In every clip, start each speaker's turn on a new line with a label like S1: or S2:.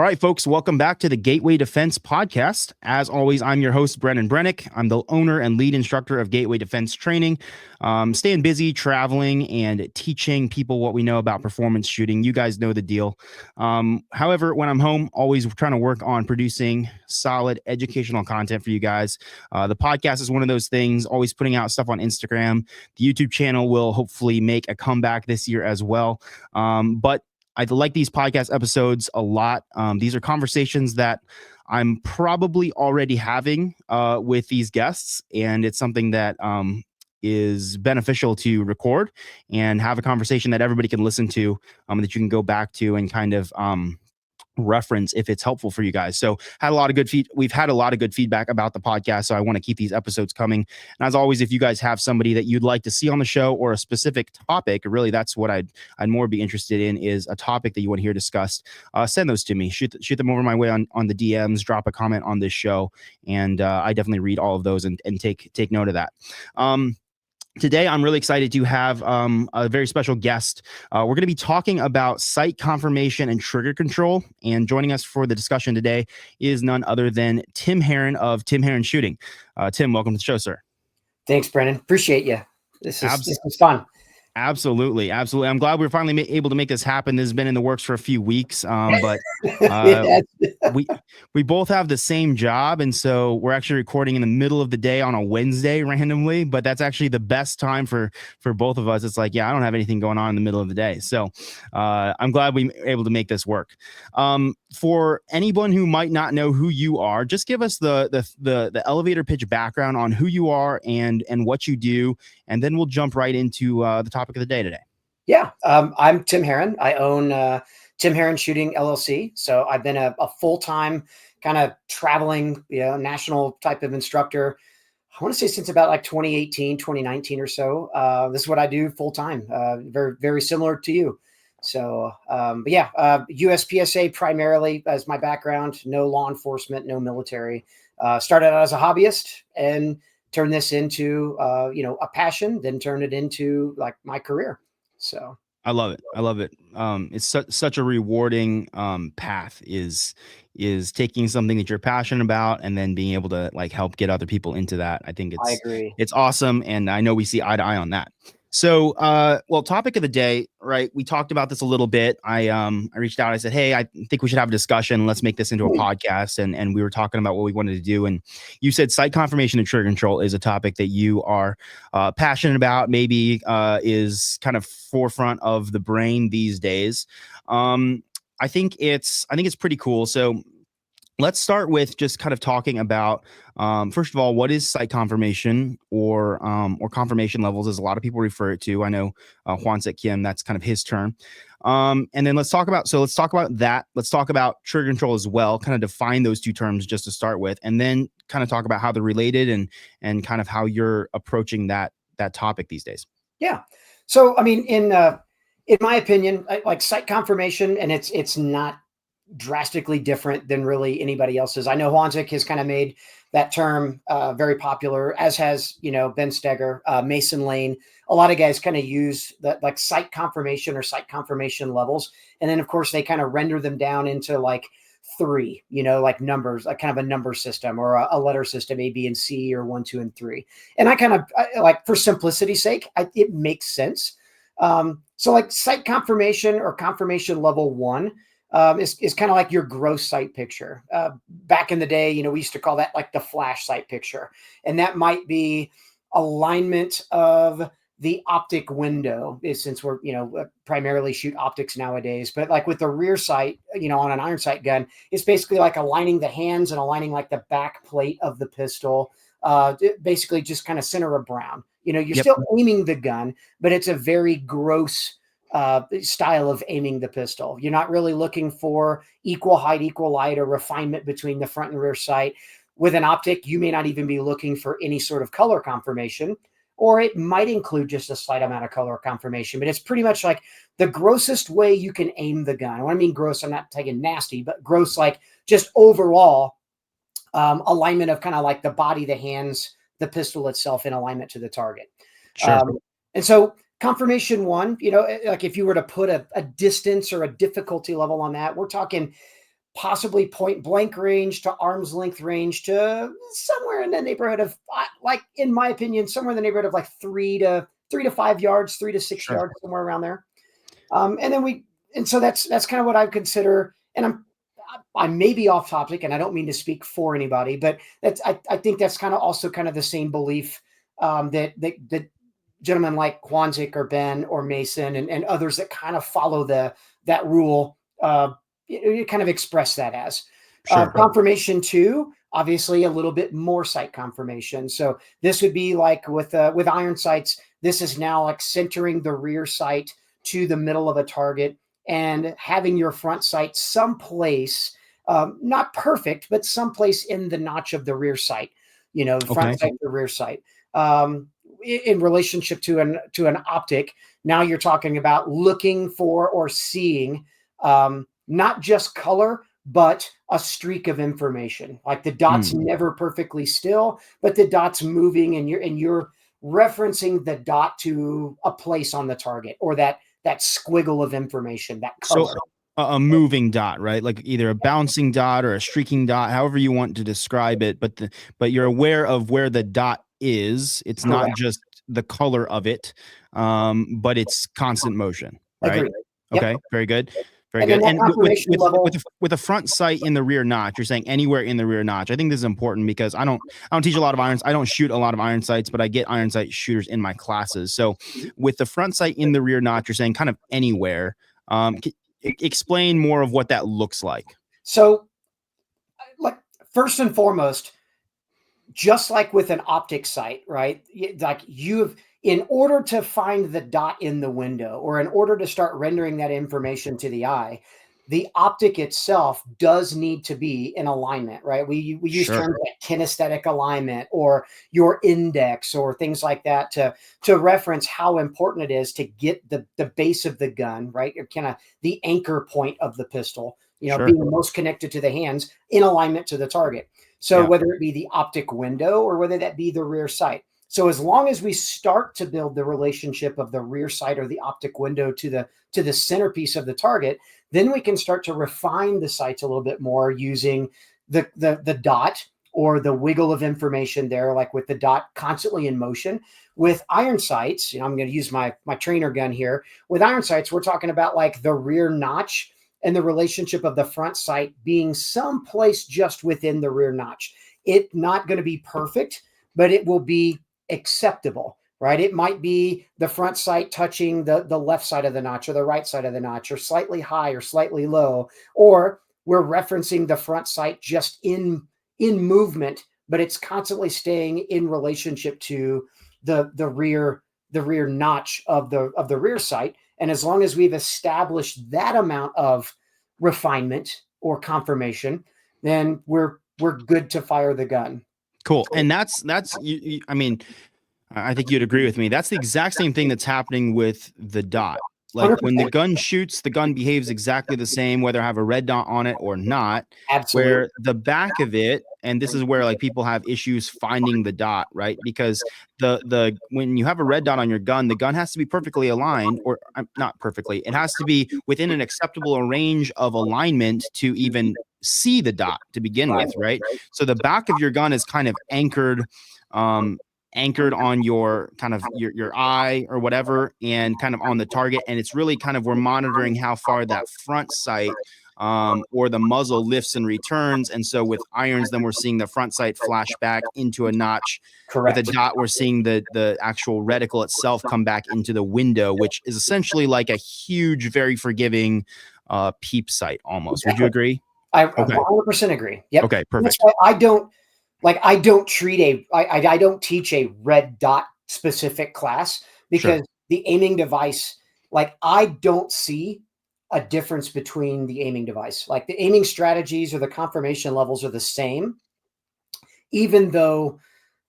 S1: right, folks, welcome back to the Gateway Defense Podcast. As always, I'm your host, Brennan Brennick. I'm the owner and lead instructor of Gateway Defense Training. Staying busy, traveling, and teaching people what we know about performance shooting. You guys know the deal. However, when I'm home, always trying to work on producing solid educational content for you guys. The podcast is one of those things, always putting out stuff on Instagram. The YouTube channel will hopefully make a comeback this year as well. But I like these podcast episodes a lot. These are conversations that I'm probably already having with these guests, and it's something that is beneficial to record and have a conversation that everybody can listen to, that you can go back to and kind of reference if it's helpful for you guys. So we've had a lot of good feedback about the podcast, so I want to keep these episodes coming. And as always, if you guys have somebody that you'd like to see on the show or a specific topic, really that's what I'd more be interested in, is a topic that you want to hear discussed, send those to me. Shoot them over my way on the DMs, drop a comment on this show, and I definitely read all of those and take note of that. Today, I'm really excited to have a very special guest. We're going to be talking about sight confirmation and trigger control. And joining us for the discussion today is none other than Tim Herron of Tim Herron Shooting. Tim, welcome to the show, sir.
S2: Thanks, Brennan. Appreciate you. This is fun.
S1: Absolutely. I'm glad we're finally able to make this happen. This has been in the works for a few weeks, but we both have the same job, and so we're actually recording in the middle of the day on a Wednesday randomly. But that's actually the best time for both of us. It's like, I don't have anything going on in the middle of the day, so I'm glad we were able to make this work. For anyone who might not know who you are, just give us the elevator pitch background on who you are and what you do, and then we'll jump right into the topic of the day today.
S2: Yeah, I'm Tim Herron. I own Tim Herron Shooting LLC. So I've been a full-time kind of traveling, national type of instructor. I want to say since about like 2018, 2019 or so. This is what I do full-time, very, very similar to you. So, USPSA primarily as my background, no law enforcement, no military. Started out as a hobbyist and turned this into, a passion, then turned it into like my career. So
S1: I love it. It's such a rewarding path is taking something that you're passionate about and then being able to like help get other people into that. I think
S2: I agree.
S1: It's awesome. And I know we see eye to eye on that. So, topic of the day, right? We talked about this a little bit. I reached out. I said, hey, I think we should have a discussion. Let's make this into a podcast. And we were talking about what we wanted to do. And you said sight confirmation and trigger control is a topic that you are passionate about, maybe is kind of forefront of the brain these days. I think it's pretty cool. So let's start with just kind of talking about, first of all, what is sight confirmation or confirmation levels, as a lot of people refer it to. I know Howitzer Kim, that's kind of his term. And then let's talk about that. Let's talk about trigger control as well, kind of define those two terms just to start with, and then kind of talk about how they're related and kind of how you're approaching that topic these days.
S2: Yeah. So, I mean, in my opinion, like sight confirmation, and it's not drastically different than really anybody else's. I know Howitzer has kind of made that term very popular, as has, Ben Steger, Mason Lane. A lot of guys kind of use that like sight confirmation or sight confirmation levels. And then of course they kind of render them down into like 3, like numbers, like kind of a number system or a letter system, A, B, and C, or 1, 2, and 3. And I like, for simplicity's sake, it makes sense. So like sight confirmation or confirmation level 1 is kind of like your gross sight picture. Back in the day, we used to call that like the flash sight picture. And that might be alignment of the optic window, since we're, primarily shoot optics nowadays. But like with the rear sight, on an iron sight gun, it's basically like aligning the hands and aligning like the back plate of the pistol, basically just kind of center of brown. You're still aiming the gun, but it's a very gross style of aiming the pistol. You're not really looking for equal height, equal light, or refinement between the front and rear sight. With an optic, you may not even be looking for any sort of color confirmation, or it might include just a slight amount of color confirmation, but it's pretty much like the grossest way you can aim the gun. When I mean gross, I'm not taking nasty, but gross, like just overall alignment of kind of like the body, the hands, the pistol itself in alignment to the target.
S1: Sure.
S2: And so confirmation 1, like if you were to put a distance or a difficulty level on that, we're talking possibly point blank range to arm's length range to somewhere in the neighborhood of, like, in my opinion, somewhere in the neighborhood of like 3 to 5 yards, 3 to 6 yards,
S1: Sure.
S2: somewhere around there. And so that's kind of what I consider. And I may be off topic, and I don't mean to speak for anybody, but I think that's kind of also kind of the same belief that gentlemen like Quantic or Ben or Mason and others that kind of follow that rule, you kind of express that as.
S1: Sure.
S2: Confirmation two, obviously a little bit more sight confirmation. So this would be like with iron sights. This is now like centering the rear sight to the middle of a target and having your front sight someplace, not perfect, but someplace in the notch of the rear sight. The front sight, the rear sight. In relationship to an optic, now you're talking about looking for or seeing not just color, but a streak of information. Like the dot's never perfectly still, but the dot's moving, and you're referencing the dot to a place on the target, or that squiggle of information, that color.
S1: So a moving dot, right? Like either a bouncing dot or a streaking dot, however you want to describe it. But you're aware of where the dot is. It's
S2: Correct.
S1: not just the color of it, but it's constant motion, right?
S2: Agreed.
S1: Okay,
S2: Yep.
S1: very good. Very
S2: And
S1: good.
S2: then
S1: And
S2: that confirmation level,
S1: with a front sight in the rear notch, you're saying anywhere in the rear notch. I think this is important because I don't teach a lot of irons. I don't shoot a lot of iron sights, but I get iron sight shooters in my classes. So with the front sight in the rear notch, you're saying kind of anywhere. Explain more of what that looks like.
S2: So, like, first and foremost, just like with an optic sight, right? Like in order to find the dot in the window, or in order to start rendering that information to the eye, the optic itself does need to be in alignment, right? We use terms like kinesthetic alignment or your index or things like that to reference how important it is to get the base of the gun, right? Or kind of the anchor point of the pistol, being the most connected to the hands in alignment to the target. So whether it be the optic window or whether that be the rear sight. So as long as we start to build the relationship of the rear sight or the optic window to the centerpiece of the target, then we can start to refine the sights a little bit more using the dot or the wiggle of information there, like with the dot constantly in motion. With iron sights, I'm going to use my trainer gun here. With iron sights, we're talking about like the rear notch and the relationship of the front sight being someplace just within the rear notch. It's not going to be perfect, but it will be acceptable, right? It might be the front sight touching the left side of the notch or the right side of the notch, or slightly high or slightly low, or we're referencing the front sight just in movement, but it's constantly staying in relationship to the rear notch of the rear sight. And as long as we've established that amount of refinement or confirmation, then we're good to fire the gun.
S1: Cool. And that's I mean, I think you'd agree with me. That's the exact same thing that's happening with the dot. Like
S2: 100%.
S1: when the gun shoots, the gun behaves exactly the same, whether I have a red dot on it or not.
S2: Absolutely.
S1: Where the back of it, and this is where like people have issues finding the dot, right? Because the when you have a red dot on your gun, the gun has to be perfectly aligned, or not perfectly. It has to be within an acceptable range of alignment to even see the dot to begin with, right? So the back of your gun is kind of anchored on your kind of your eye or whatever, and kind of on the target. And it's really kind of, we're monitoring how far that front sight or the muzzle lifts and returns. And so with irons, then we're seeing the front sight flash back into a notch.
S2: Correct.
S1: With a dot, we're seeing the actual reticle itself come back into the window, which is essentially like a huge, very forgiving peep sight almost. Would you agree?
S2: I 100% agree. Yep.
S1: Okay, perfect.
S2: That's why I don't teach a red dot specific class, because the aiming device, like, I don't see a difference between the aiming device. Like, the aiming strategies or the confirmation levels are the same, even though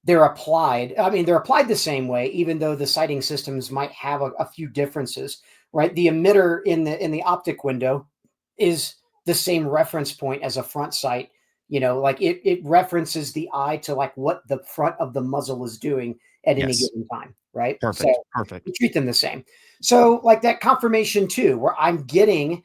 S2: they're applied. I mean, they're applied the same way, even though the sighting systems might have a few differences, right? The emitter in the optic window is the same reference point as a front sight. Like it references the eye to like what the front of the muzzle is doing at any given time, right?
S1: Perfect.
S2: So
S1: Perfect.
S2: we treat them the same. So like that confirmation too, where I'm getting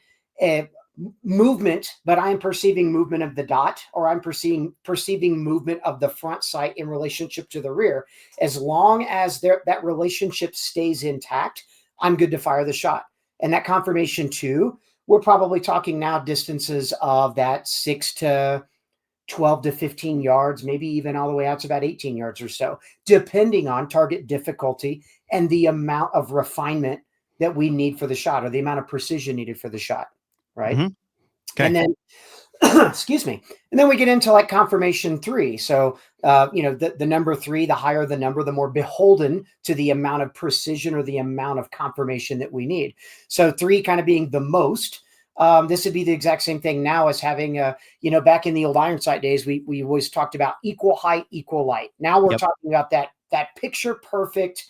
S2: movement, but I'm perceiving movement of the dot, or I'm perceiving movement of the front sight in relationship to the rear. As long as that relationship stays intact, I'm good to fire the shot. And that confirmation 2, we're probably talking now distances of that 6 to 12 to 15 yards, maybe even all the way out to about 18 yards or so, depending on target difficulty and the amount of refinement that we need for the shot, or the amount of precision needed for the shot. Right.
S1: Mm-hmm. Okay.
S2: And then, excuse me. And then we get into like confirmation 3. So, the number 3, the higher the number, the more beholden to the amount of precision or the amount of confirmation that we need. So 3 kind of being the most. This would be the exact same thing now as having back in the old iron sight days, we always talked about equal height, equal light. Now we're talking about that picture perfect,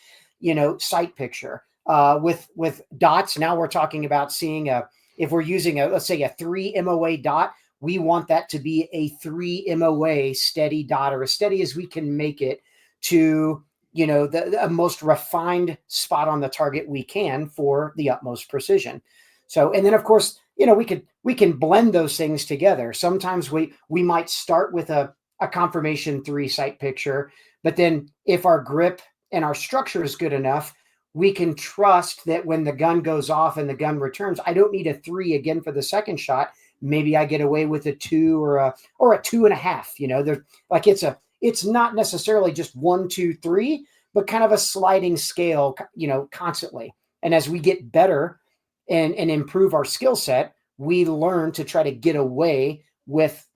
S2: sight picture with dots. Now we're talking about seeing if we're using let's say a 3 MOA dot, we want that to be a 3 MOA steady dot, or as steady as we can make it to, the most refined spot on the target we can for the utmost precision. So, and then of course, we can blend those things together. Sometimes we might start with a confirmation 3 sight picture, but then if our grip and our structure is good enough, we can trust that when the gun goes off and the gun returns, I don't need a 3 again for the second shot. Maybe I get away with a 2 or a 2.5. They're like, it's not necessarily just 1, 2, 3, but kind of a sliding scale, constantly. And as we get better and improve our skill set, we learn to try to get away with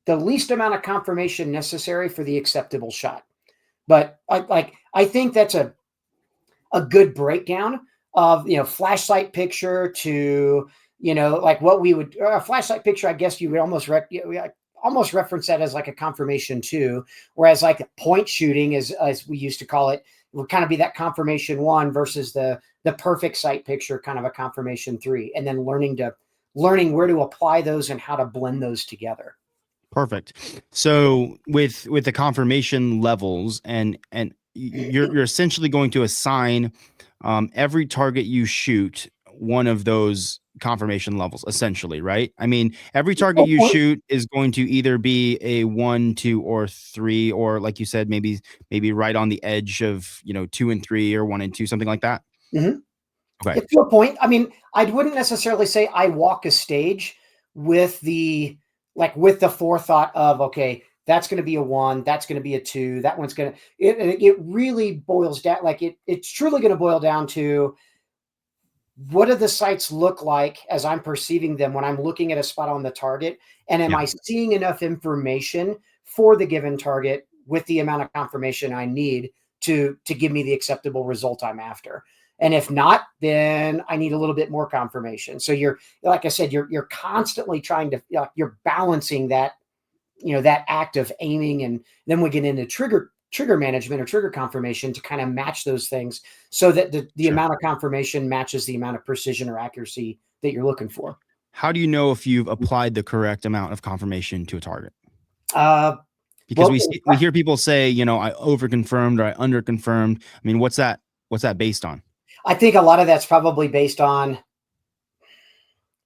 S2: the least amount of confirmation necessary for the acceptable shot. But I think that's a good breakdown of, flashlight picture to, like what we would, a flashlight picture, I guess you would almost reference that as like a confirmation 2, whereas like point shooting, as we used to call it, would kind of be that confirmation 1 versus the perfect sight picture, kind of a confirmation 3, and then learning where to apply those and how to blend those together.
S1: Perfect. So with the confirmation levels, and you're essentially going to assign every target you shoot one of those confirmation levels, essentially, right? I mean, every target you shoot is going to either be a 1, 2, or 3, or like you said, maybe right on the edge of 2 and 3, or 1 and 2, something like that.
S2: Mm-hmm.
S1: Okay.
S2: To a point. I mean, I wouldn't necessarily say I walk a stage with the forethought of, okay, that's going to be a 1, that's going to be a 2, that one's going to, it really boils down, like it's truly going to boil down to, what do the sights look like as I'm perceiving them when I'm looking at a spot on the target? And am I seeing enough information for the given target with the amount of confirmation I need to give me the acceptable result I'm after? And if not, then I need a little bit more confirmation. So you're, like I said, you're constantly trying to, you're balancing that, that act of aiming, and then we get into trigger management or trigger confirmation to kind of match those things so that the amount of confirmation matches the amount of precision or accuracy that you're looking for.
S1: How do you know if you've applied the correct amount of confirmation to a target? Because we hear people say, I overconfirmed or I underconfirmed. I mean, what's that based on?
S2: I think a lot of that's probably based on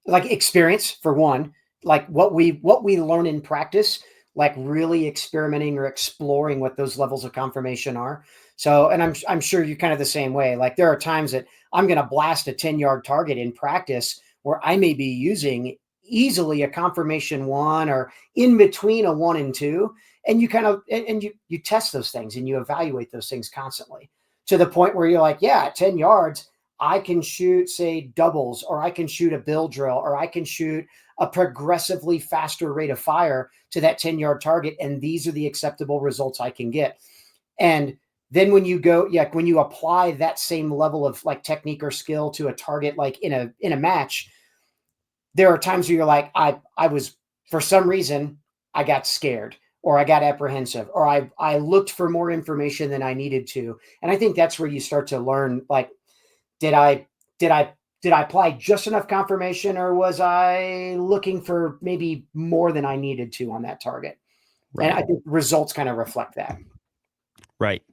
S2: like experience, for one, like what we learn in practice, like really experimenting or exploring what those levels of confirmation are. So, and I'm sure you're kind of the same way. Like there are times that I'm going to blast a 10-yard target in practice where I may be using easily a confirmation 1 or in between a 1 and 2. And you kind of, and you test those things and you evaluate those things constantly to the point where you're like, yeah, at 10 yards, I can shoot, say, doubles, or I can shoot a bill drill, or I can shoot a progressively faster rate of fire to that 10-yard target. And these are the acceptable results I can get. And then when you go, when you apply that same level of like technique or skill to a target, like in a match, there are times where you're like, I was, for some reason, I got scared, or I got apprehensive, or I looked for more information than I needed to. And I think that's where you start to learn, like, did I apply just enough confirmation, or was I looking for maybe more than I needed to on that target? Right. And I think results kind of reflect that.
S1: Right.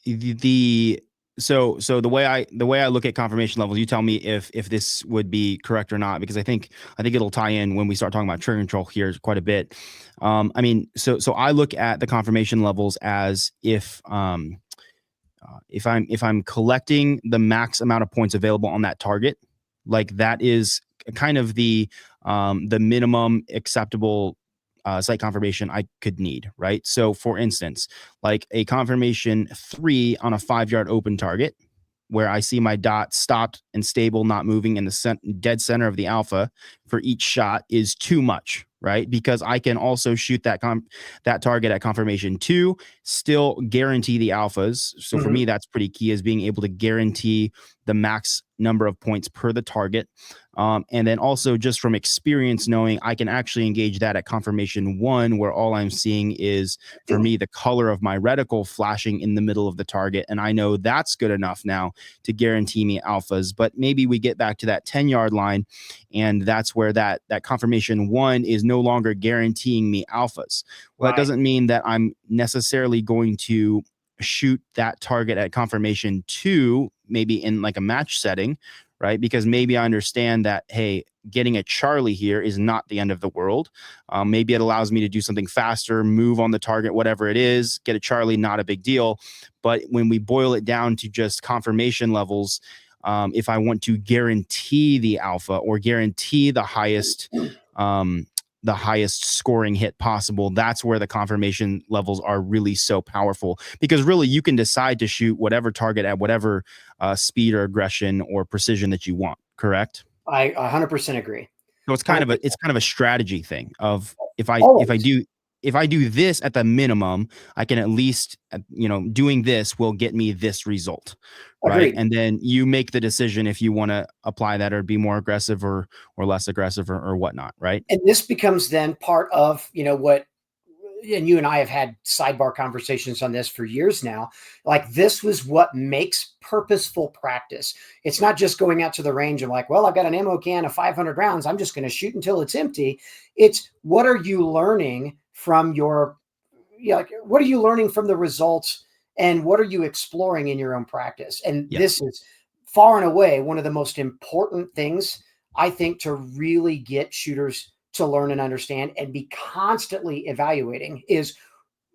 S1: The So the way I look at confirmation levels, you tell me if this would be correct or not, because I think it'll tie in when we start talking about trigger control here quite a bit. I mean, so I look at the confirmation levels as if I'm collecting the max amount of points available on that target, like that is kind of the minimum acceptable site confirmation I could need, right? So for instance, like a confirmation 3 on a 5-yard open target, where I see my dot stopped and stable, not moving in the dead center of the alpha for each shot is too much, right? Because I can also shoot that target at confirmation 2, still guarantee the alphas. So for me, that's pretty key, is being able to guarantee the max number of points per the target. And then also just from experience, knowing I can actually engage that at confirmation 1, where all I'm seeing is, for me, the color of my reticle flashing in the middle of the target. And I know that's good enough now to guarantee me alphas. But maybe we get back to that 10-yard line, and that's where that confirmation 1 is no longer guaranteeing me alphas. Well, that doesn't mean that I'm necessarily going to shoot that target at confirmation 2, maybe in like a match setting, right? Because maybe I understand that, hey, getting a Charlie here is not the end of the world. Maybe it allows me to do something faster, move on the target, whatever it is, get a Charlie, not a big deal. But when we boil it down to just confirmation levels, if I want to guarantee the alpha or guarantee the highest scoring hit possible, that's where the confirmation levels are really so powerful, because really you can decide to shoot whatever target at whatever speed or aggression or precision that you want. Correct?
S2: I 100% agree.
S1: So it's kind of a strategy thing of if I if I
S2: Always
S1: do if I do this at the minimum, I can at least, doing this will get me this result, right?
S2: agreed.
S1: And then you make the decision if you want to apply that or be more aggressive or less aggressive or whatnot, right?
S2: And this becomes then part of, what, and you and I have had sidebar conversations on this for years now. Like, this was what makes purposeful practice. It's not just going out to the range and like, well, I've got an ammo can of 500 rounds, I'm just going to shoot until it's empty. It's, what are you learning from your, like, what are you learning from the results, and what are you exploring in your own practice? And
S1: Yeah.
S2: this is far and away one of the most important things, I think, to really get shooters to learn and understand and be constantly evaluating, is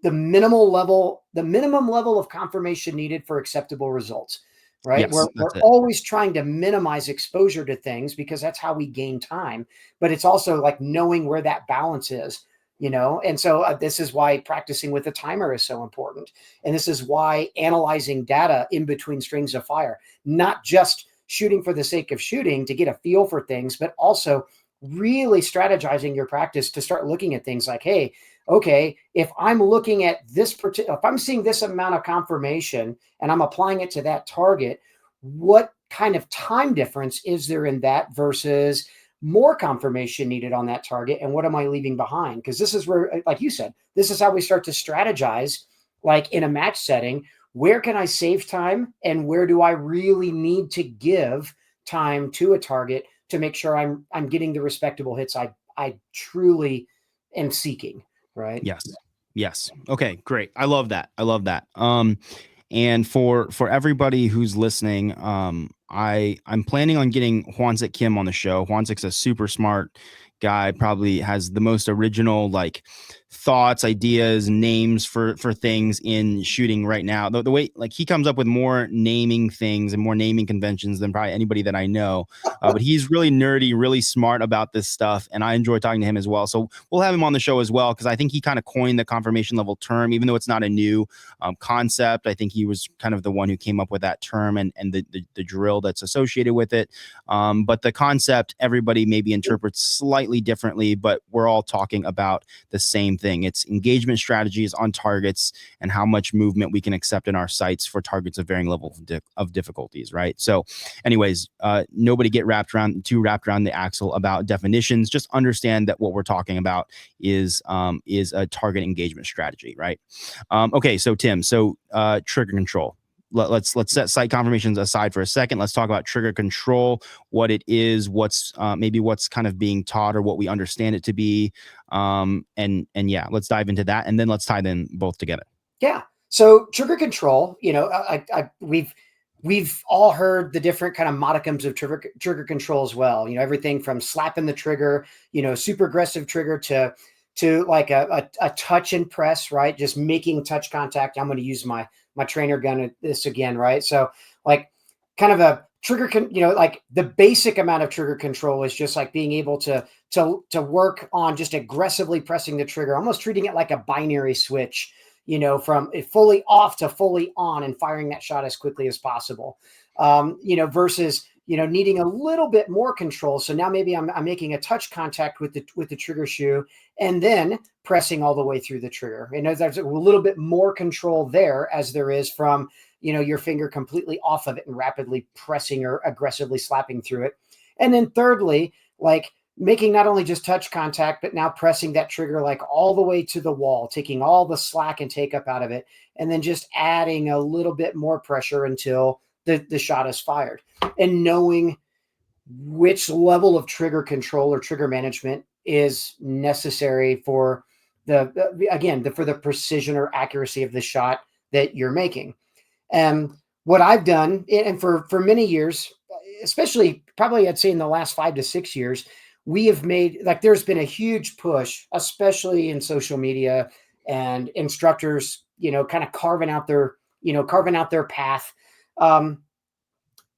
S2: the minimum level of confirmation needed for acceptable results, right?
S1: Yes,
S2: We're
S1: that's it.
S2: always trying to minimize exposure to things because that's how we gain time. But it's also like knowing where that balance is, And so this is why practicing with a timer is so important. And this is why analyzing data in between strings of fire, not just shooting for the sake of shooting to get a feel for things, but also really strategizing your practice to start looking at things like, hey, okay, if I'm looking at this particular, if I'm seeing this amount of confirmation and I'm applying it to that target, what kind of time difference is there in that versus more confirmation needed on that target? And what am I leaving behind? Because this is where, like you said, this is how we start to strategize, like in a match setting. Where can I save time, and where do I really need to give time to a target to make sure I'm getting the respectable hits I truly am seeking, right?
S1: Yes. Yes. Okay, great. I love that. I love that. And for everybody who's listening, I'm planning on getting Hwanzik Kim on the show. Hwanzik's a super smart guy, probably has the most original like thoughts, ideas, names for things in shooting right now. The way like he comes up with more naming things and more naming conventions than probably anybody that I know. But he's really nerdy, really smart about this stuff, and I enjoy talking to him as well. So we'll have him on the show as well, because I think he kind of coined the confirmation level term, even though it's not a new concept. I think he was kind of the one who came up with that term and the drill that's associated with it. But the concept, everybody maybe interprets slightly differently, but we're all talking about the same thing. It's engagement strategies on targets and how much movement we can accept in our sights for targets of varying levels of difficulties, right? So anyways, nobody get too wrapped around the axle about definitions. Just understand that what we're talking about is a target engagement strategy, right? Okay, so Tim, trigger control. Let's set site confirmations aside for a second. Let's talk about trigger control, what it is, what's kind of being taught or what we understand it to be. And yeah, let's dive into that, and then let's tie them both together.
S2: Yeah. So trigger control, we've we've all heard the different kind of modicums of trigger control as well. Everything from slapping the trigger, super aggressive trigger to like a touch and press, right? Just making touch contact. I'm going to use my trainer gun at this again, right? So like kind of a trigger, like the basic amount of trigger control is just like being able to work on just aggressively pressing the trigger, almost treating it like a binary switch, from fully off to fully on and firing that shot as quickly as possible, versus, needing a little bit more control. So now maybe I'm making a touch contact with the trigger shoe and then pressing all the way through the trigger. There's a little bit more control there as there is from, your finger completely off of it and rapidly pressing or aggressively slapping through it. And then thirdly, like making not only just touch contact, but now pressing that trigger like all the way to the wall, taking all the slack and take up out of it, and then just adding a little bit more pressure until the shot is fired. And knowing which level of trigger control or trigger management is necessary for for the precision or accuracy of the shot that you're making. And what I've done, and for many years, especially probably I'd say in the last 5 to 6 years, we have made, like, there's been a huge push, especially in social media and instructors, kind of carving out their path,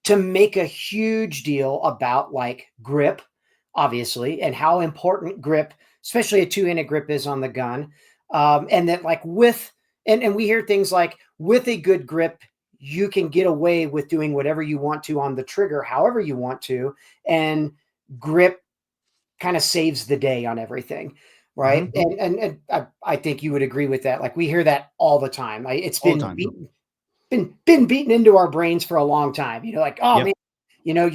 S2: to make a huge deal about like grip, obviously, and how important grip, especially a two-handed grip, is on the gun. And that like and we hear things like with a good grip, you can get away with doing whatever you want to on the trigger, however you want to. And grip kind of saves the day on everything. Right.
S1: Mm-hmm.
S2: And I think you would agree with that. Like we hear that all the time. It's
S1: All the
S2: been
S1: time.
S2: been beaten into our brains for a long time. Like, oh
S1: Yep.
S2: man,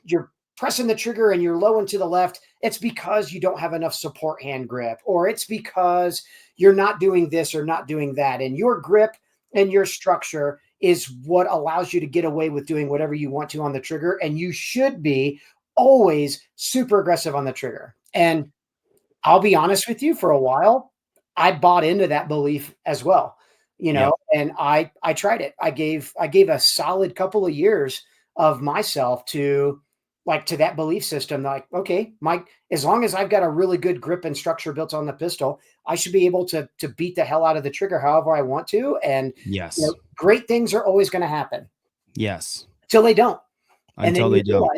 S2: you're pressing the trigger and you're low and to the left. It's because you don't have enough support hand grip, or it's because you're not doing this or not doing that. And your grip and your structure is what allows you to get away with doing whatever you want to on the trigger. And you should be always super aggressive on the trigger. And I'll be honest with you, for a while, I bought into that belief as well,
S1: Yep.
S2: and I tried it. I gave a solid couple of years of myself to that belief system. Like, okay, as long as I've got a really good grip and structure built on the pistol, I should be able to beat the hell out of the trigger however I want to. And,
S1: Yes.
S2: great things are always going to happen
S1: Yes.
S2: till they don't. And then
S1: Until they don't.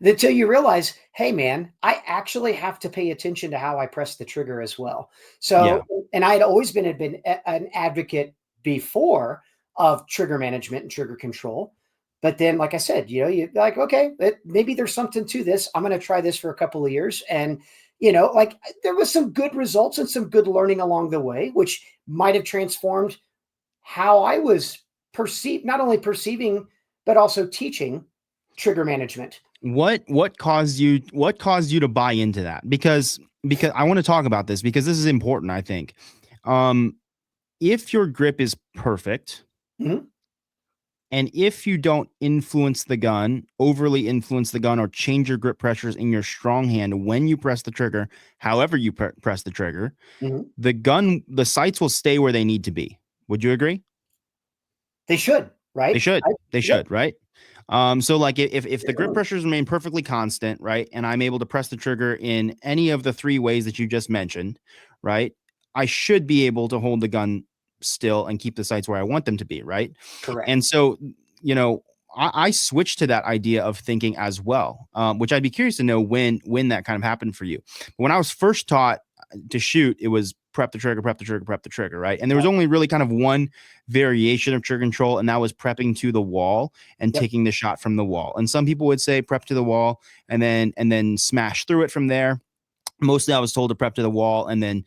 S2: until you realize, hey man, I actually have to pay attention to how I press the trigger as well. So,
S1: Yeah.
S2: and I had always been an advocate before of trigger management and trigger control. But then, like I said, you're like, okay, maybe there's something to this. I'm going to try this for a couple of years. And, like there was some good results and some good learning along the way, which might have transformed how I was not only perceiving, but also teaching trigger management.
S1: What caused you to buy into that? Because I want to talk about this because this is important, I think. If your grip is perfect,
S2: Mhm.
S1: and if you don't overly influence the gun or change your grip pressures in your strong hand when you press the trigger, however you press the trigger,
S2: Mhm.
S1: the sights will stay where they need to be. Would you agree?
S2: They should,
S1: They
S2: right?
S1: should. They
S2: Yep.
S1: should, right? So like if the grip pressures remain perfectly constant, right, and I'm able to press the trigger in any of the three ways that you just mentioned, right, I should be able to hold the gun still and keep the sights where I want them to be, right?
S2: Correct.
S1: And so, you know, I switched to that idea of thinking as well, which I'd be curious to know when that kind of happened for you. But when I was first taught to shoot, it was prep the trigger, prep the trigger, prep the trigger, right? And there was
S2: Yep.
S1: only really kind of one variation of trigger control, and that was prepping to the wall and
S2: Yep.
S1: taking the shot from the wall. And some people would say prep to the wall and then smash through it from there. Mostly I was told to prep to the wall and then,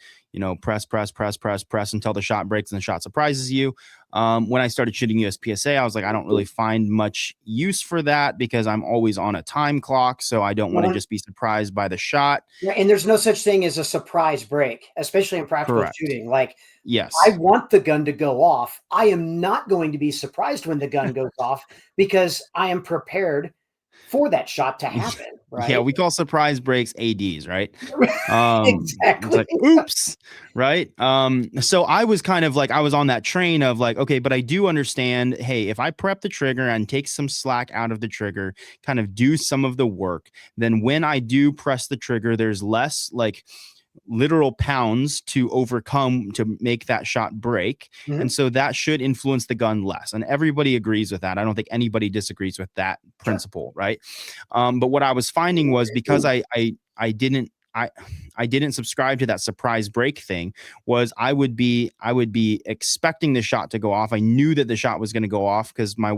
S1: press until the shot breaks and the shot surprises you. When I started shooting USPSA, I was like, I don't really find much use for that because I'm always on a time clock. So I don't want to
S2: One,
S1: just be surprised by the shot.
S2: yeah, and there's no such thing as a surprise break, especially in practical
S1: Correct.
S2: shooting. Like, I
S1: Yes.
S2: want the gun to go off. I am not going to be surprised when the gun goes off because I am prepared for that shot to happen,
S1: Yeah,
S2: right?
S1: we call surprise breaks ADs, right? It's
S2: Exactly.
S1: like, oops, right? So I was kind of like, I was on that train of like, okay, but I do understand, hey, if I prep the trigger and take some slack out of the trigger, kind of do some of the work, then when I do press the trigger, there's less like literal pounds to overcome to make that shot break. And
S2: Mhm.
S1: so that should influence the gun less. And everybody agrees with that. I don't think anybody disagrees with that
S2: Sure.
S1: principle, right? But what I was finding was because I didn't subscribe to that surprise break thing, was I would be expecting the shot to go off. I knew that the shot was going to go off because my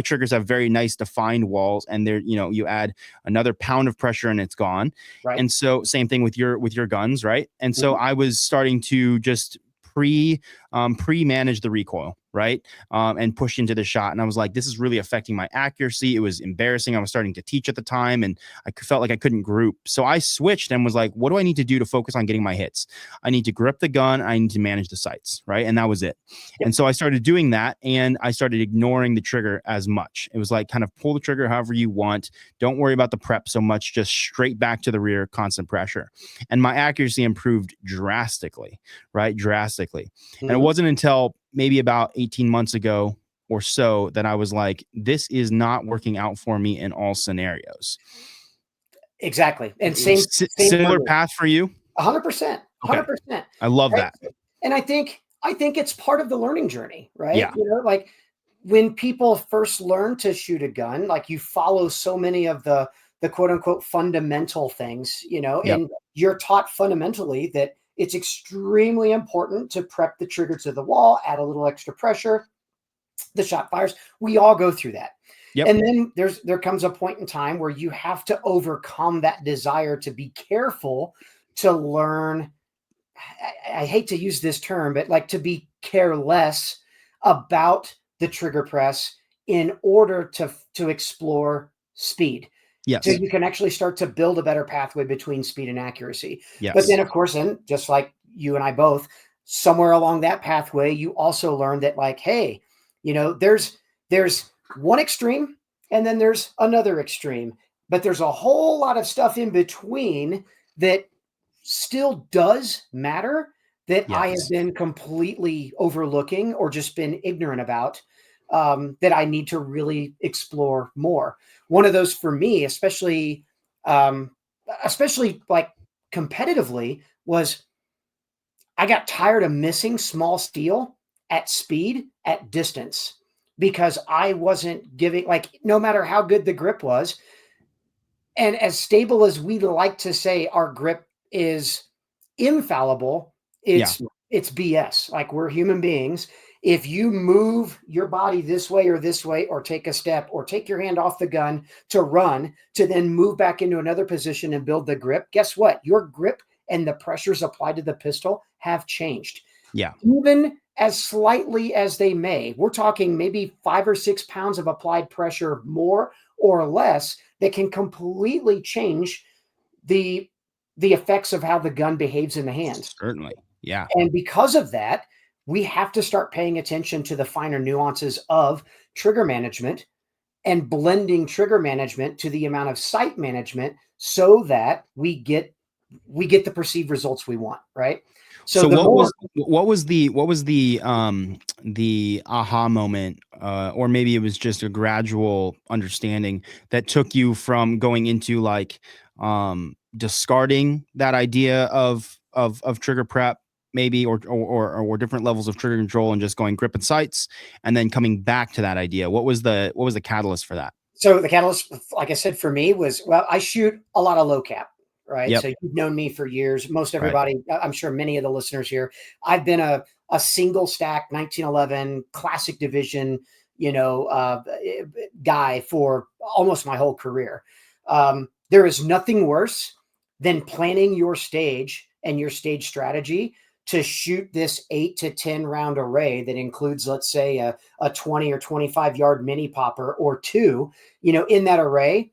S1: triggers have very nice defined walls, and they're, you add another pound of pressure and it's gone.
S2: Right.
S1: And so same thing with your guns, right? And so
S2: Mhm.
S1: I was starting to just pre-manage the recoil, right? And push into the shot. And I was like, this is really affecting my accuracy. It was embarrassing. I was starting to teach at the time, and I felt like I couldn't group. So I switched and was like, what do I need to do to focus on getting my hits? I need to grip the gun. I need to manage the sights, right? And that was it.
S2: Yep.
S1: And so I started doing that, and I started ignoring the trigger as much. It was like, kind of pull the trigger however you want. Don't worry about the prep so much. Just straight back to the rear, constant pressure. And my accuracy improved drastically, right? Drastically. And it
S2: Mhm.
S1: wasn't until maybe about 18 months ago or so that I was like, this is not working out for me in all scenarios.
S2: Exactly. And same for
S1: Similar
S2: me.
S1: path for you?
S2: 100%.
S1: Okay.
S2: 100%.
S1: I love
S2: Right?
S1: that.
S2: And I think it's part of the learning journey, right?
S1: Yeah.
S2: Like when people first learn to shoot a gun, like you follow so many of the quote unquote fundamental things,
S1: Yep.
S2: and you're taught fundamentally that it's extremely important to prep the trigger to the wall, add a little extra pressure, the shot fires. We all go through that.
S1: Yep.
S2: And then there comes a point in time where you have to overcome that desire to be careful, to learn. I hate to use this term, but like to be careless about the trigger press in order to explore speed. So
S1: Yes.
S2: you can actually start to build a better pathway between speed and accuracy. But
S1: Yes.
S2: then, of course, and just like you and I both, somewhere along that pathway, you also learn that, like, hey, there's one extreme and then there's another extreme, but there's a whole lot of stuff in between that still does matter that I have
S1: Yes.
S2: been completely overlooking or just been ignorant about, that I need to really explore more. One of those for me, um, especially like competitively, was I got tired of missing small steel at speed, at distance, because I wasn't giving, like, no matter how good the grip was, and as stable as we like to say our grip is infallible,
S1: Yeah.
S2: it's BS. Like, we're human beings. If you move your body this way, or take a step, or take your hand off the gun to run, to then move back into another position and build the grip, guess what? Your grip and the pressures applied to the pistol have changed.
S1: Yeah.
S2: Even as slightly as they may, we're talking maybe 5 or 6 pounds of applied pressure more or less that can completely change the the effects of how the gun behaves in the hand.
S1: Certainly. Yeah.
S2: And because of that, we have to start paying attention to the finer nuances of trigger management and blending trigger management to the amount of sight management so that we get the perceived results we want, right? So
S1: So
S2: the more
S1: what was the aha moment, or maybe it was just a gradual understanding that took you from going into like discarding that idea of trigger prep, maybe, or different levels of trigger control, and just going grip and sights, and then coming back to that idea? What was the catalyst for that?
S2: So the catalyst, like I said, for me was, well, I shoot a lot of low cap, right?
S1: Yep.
S2: So you've known me for years. Most
S1: Right.
S2: everybody, I'm sure many of the listeners here, I've been a single stack 1911 classic division, guy for almost my whole career. There is nothing worse than planning your stage and your stage strategy to shoot this 8 to 10 round array that includes, let's say, a 20 or 25 yard mini popper or two, in that array,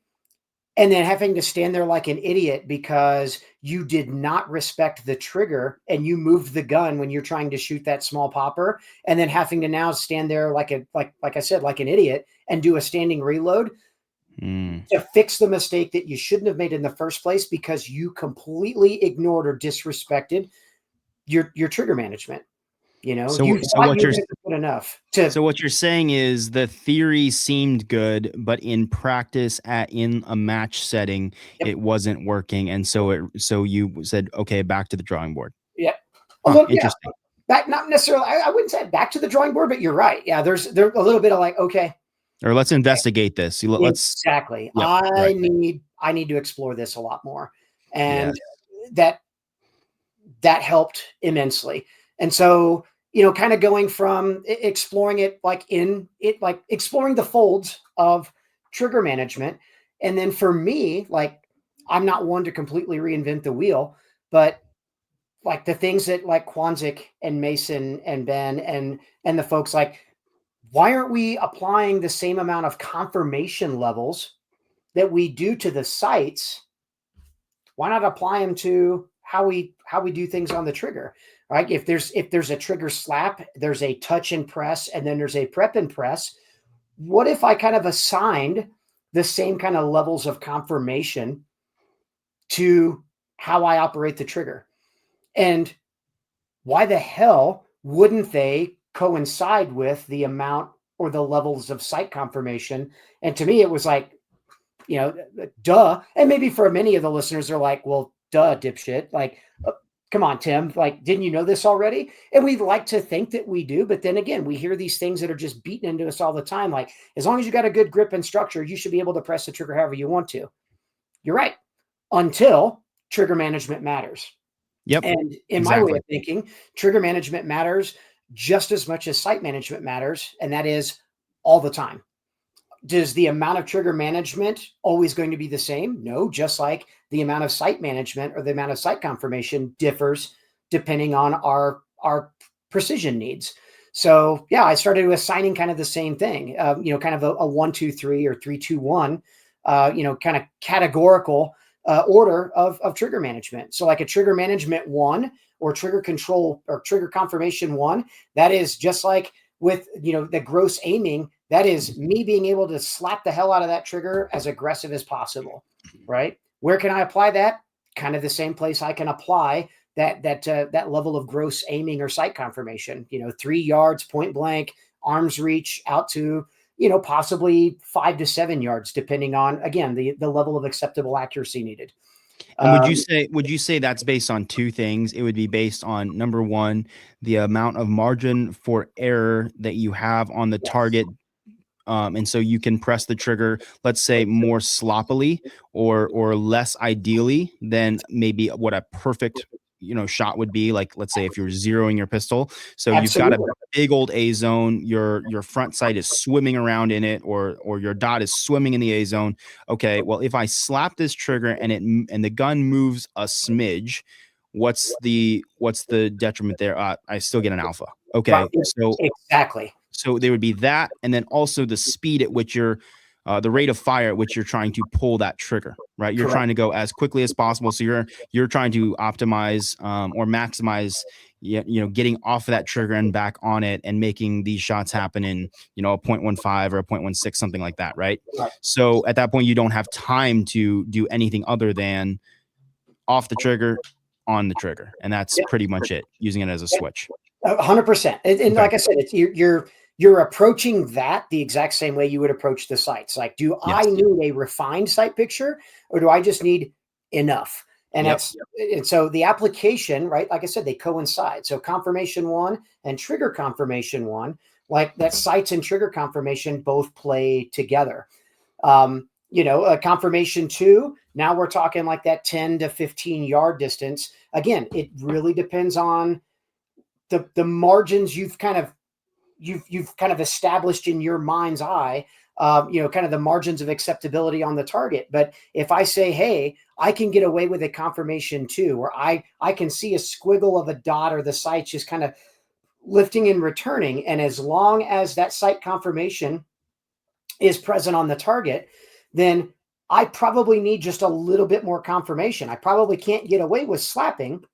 S2: and then having to stand there like an idiot because you did not respect the trigger and you moved the gun when you're trying to shoot that small popper, and then having to now stand there like I said, like an idiot, and do a standing reload. to fix the mistake that you shouldn't have made in the first place because you completely ignored or disrespected your trigger management. You know, you thought you were good enough to.
S1: So what you're saying is the theory seemed good, but in practice, in a match setting, it wasn't working, and so you said, okay, back to the drawing board.
S2: Yeah,
S1: Interesting.
S2: Back, not necessarily. I wouldn't say back to the drawing board, but you're right. Yeah, there's a little bit of like, okay,
S1: or let's investigate this. Let's
S2: exactly.
S1: Yep,
S2: I need to explore this a lot more, and that helped immensely. And so, you know, kind of going from exploring it like exploring the folds of trigger management. And then for me, like, I'm not one to completely reinvent the wheel, but like the things that like Kwanzaa and Mason and Ben and the folks, like, why aren't we applying the same amount of confirmation levels that we do to the sights? Why not apply them to how we do things on the trigger, right? If there's a trigger slap, there's a touch and press, and then there's a prep and press. What if I kind of assigned the same kind of levels of confirmation to how I operate the trigger? And why the hell wouldn't they coincide with the amount or the levels of sight confirmation? And to me, it was like, you know, duh. And maybe for many of the listeners, they're like, well, duh, dipshit. Like, come on, Tim. Like, didn't you know this already? And we like to think that we do. But then again, we hear these things that are just beaten into us all the time. Like, as long as you got a good grip and structure, you should be able to press the trigger however you want to. You're right. Until trigger management matters.
S1: Yep.
S2: And in my way of thinking, trigger management matters just as much as sight management matters. And that is all the time. Does the amount of trigger management always going to be the same? No, just like the amount of sight management or the amount of sight confirmation differs depending on our precision needs. So yeah, I started assigning kind of the same thing, you know, kind of a 1-2-3 or 3-2-1, you know, kind of categorical order of trigger management. So like a trigger management 1 or trigger control or trigger confirmation 1, that is just like with, you know, the gross aiming, that is me being able to slap the hell out of that trigger as aggressive as possible, right? Where can I apply that? Kind of the same place I can apply that level of gross aiming or sight confirmation, you know, 3 yards, point blank, arms reach out to, you know, possibly 5 to 7 yards, depending on, again, the level of acceptable accuracy needed.
S1: And would you say that's based on two things? It would be based on, number one, the amount of margin for error that you have on the target. And so you can press the trigger, let's say, more sloppily or less ideally than maybe what a perfect, you know, shot would be. Like, let's say if you're zeroing your pistol, so you've got a big old A zone, your front sight is swimming around in it, or your dot is swimming in the A zone. Okay, well, if I slap this trigger and the gun moves a smidge, what's the detriment there? I still get an alpha. Okay,
S2: right. So exactly.
S1: So there would be that, and then also the speed at which you're, the rate of fire at which you're trying to pull that trigger, right? You're trying to go as quickly as possible. So you're trying to optimize or maximize, you know, getting off of that trigger and back on it and making these shots happen in, you know, a 0.15 or a 0.16, something like that, right? So at that point, you don't have time to do anything other than off the trigger, on the trigger, and that's pretty much it. Using it as a switch.
S2: 100%. And like I said, it's you're approaching that the exact same way you would approach the sights. Like, do I need a refined sight picture, or do I just need enough? And and so the application, right? Like I said, they coincide. So confirmation 1 and trigger confirmation 1, like that sights and trigger confirmation both play together. You know, confirmation 2, now we're talking like that 10 to 15 yard distance. Again, it really depends on the margins you've kind of established in your mind's eye, you know, kind of the margins of acceptability on the target. But if I say, hey, I can get away with a confirmation 2, where I can see a squiggle of a dot or the sight just kind of lifting and returning, and as long as that sight confirmation is present on the target, then I probably need just a little bit more confirmation. I probably can't get away with slapping,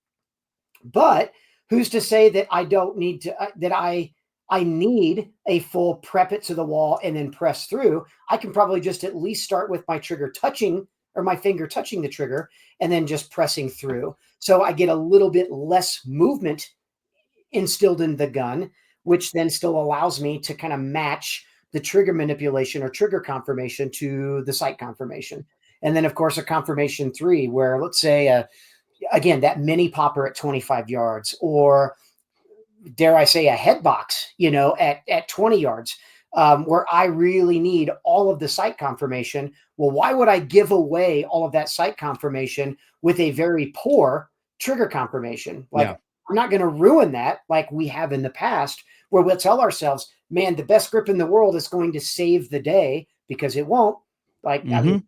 S2: but who's to say that I don't need to, that I I need a full prep it to the wall and then press through, I can probably just at least start with my trigger touching or my finger touching the trigger and then just pressing through. So I get a little bit less movement instilled in the gun, which then still allows me to kind of match the trigger manipulation or trigger confirmation to the sight confirmation. And then, of course, a confirmation 3, where let's say, again, that mini popper at 25 yards, or dare I say, a head box, at 20 yards, where I really need all of the sight confirmation. Well, why would I give away all of that sight confirmation with a very poor trigger confirmation? Like,
S1: Yeah.
S2: I'm not going to ruin that like we have in the past, where we'll tell ourselves, man, the best grip in the world is going to save the day, because it won't. Like, I mean,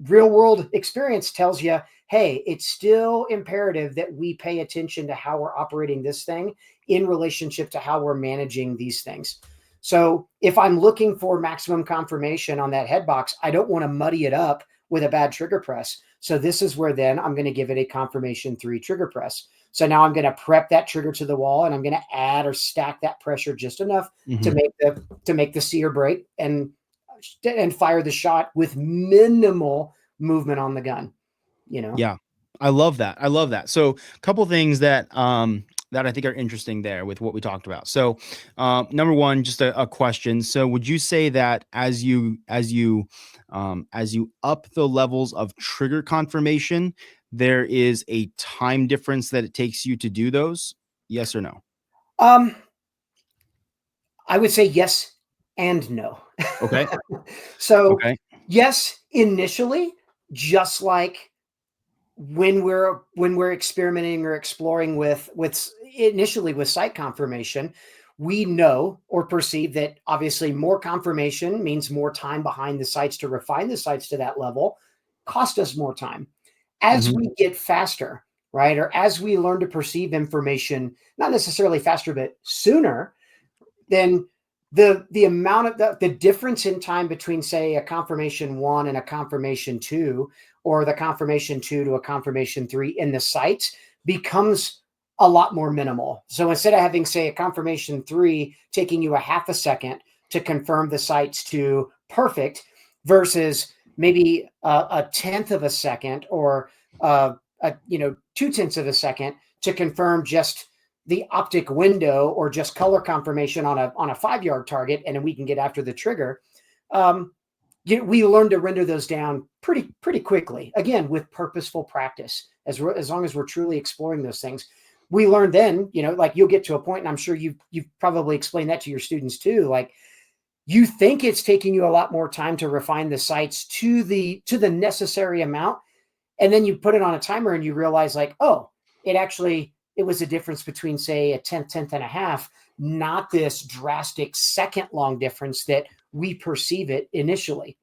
S2: real world experience tells you, hey, it's still imperative that we pay attention to how we're operating this thing in relationship to how we're managing these things. So if I'm looking for maximum confirmation on that head box, I don't want to muddy it up with a bad trigger press. So this is where then I'm going to give it a confirmation 3 trigger press. So now I'm going to prep that trigger to the wall, and I'm going to add or stack that pressure just enough to make the sear break and fire the shot with minimal movement on the gun.
S1: Yeah. I love that. I love that. So a couple things that that I think are interesting there with what we talked about. So number one, just a question. So would you say that as you up the levels of trigger confirmation, there is a time difference that it takes you to do those? Yes or no?
S2: I would say yes and no.
S1: Okay.
S2: So
S1: Okay.
S2: yes, initially, just like when we're experimenting or exploring with initially with sight confirmation, we know or perceive that obviously more confirmation means more time behind the sights to refine the sights to that level, cost us more time. As
S1: Mhm.
S2: we get faster, right, or as we learn to perceive information, not necessarily faster, but sooner, then the amount of the difference in time between, say, a confirmation 1 and a confirmation 2, or the confirmation 2 to a confirmation 3 in the sights, becomes a lot more minimal. So instead of having, say, a confirmation 3 taking you a half a second to confirm the sights to perfect, versus maybe a tenth of a second, or 2/10 of a second to confirm just the optic window or just color confirmation on a 5-yard target, and then we can get after the trigger. Um, we learn to render those down pretty quickly. Again, with purposeful practice, as long as we're truly exploring those things, we learn. Then like, you'll get to a point, and I'm sure you've probably explained that to your students too. Like, you think it's taking you a lot more time to refine the sights to the necessary amount, and then you put it on a timer and you realize, like, oh, it was a difference between, say, a tenth and a half, not this drastic second long difference that we perceive it initially.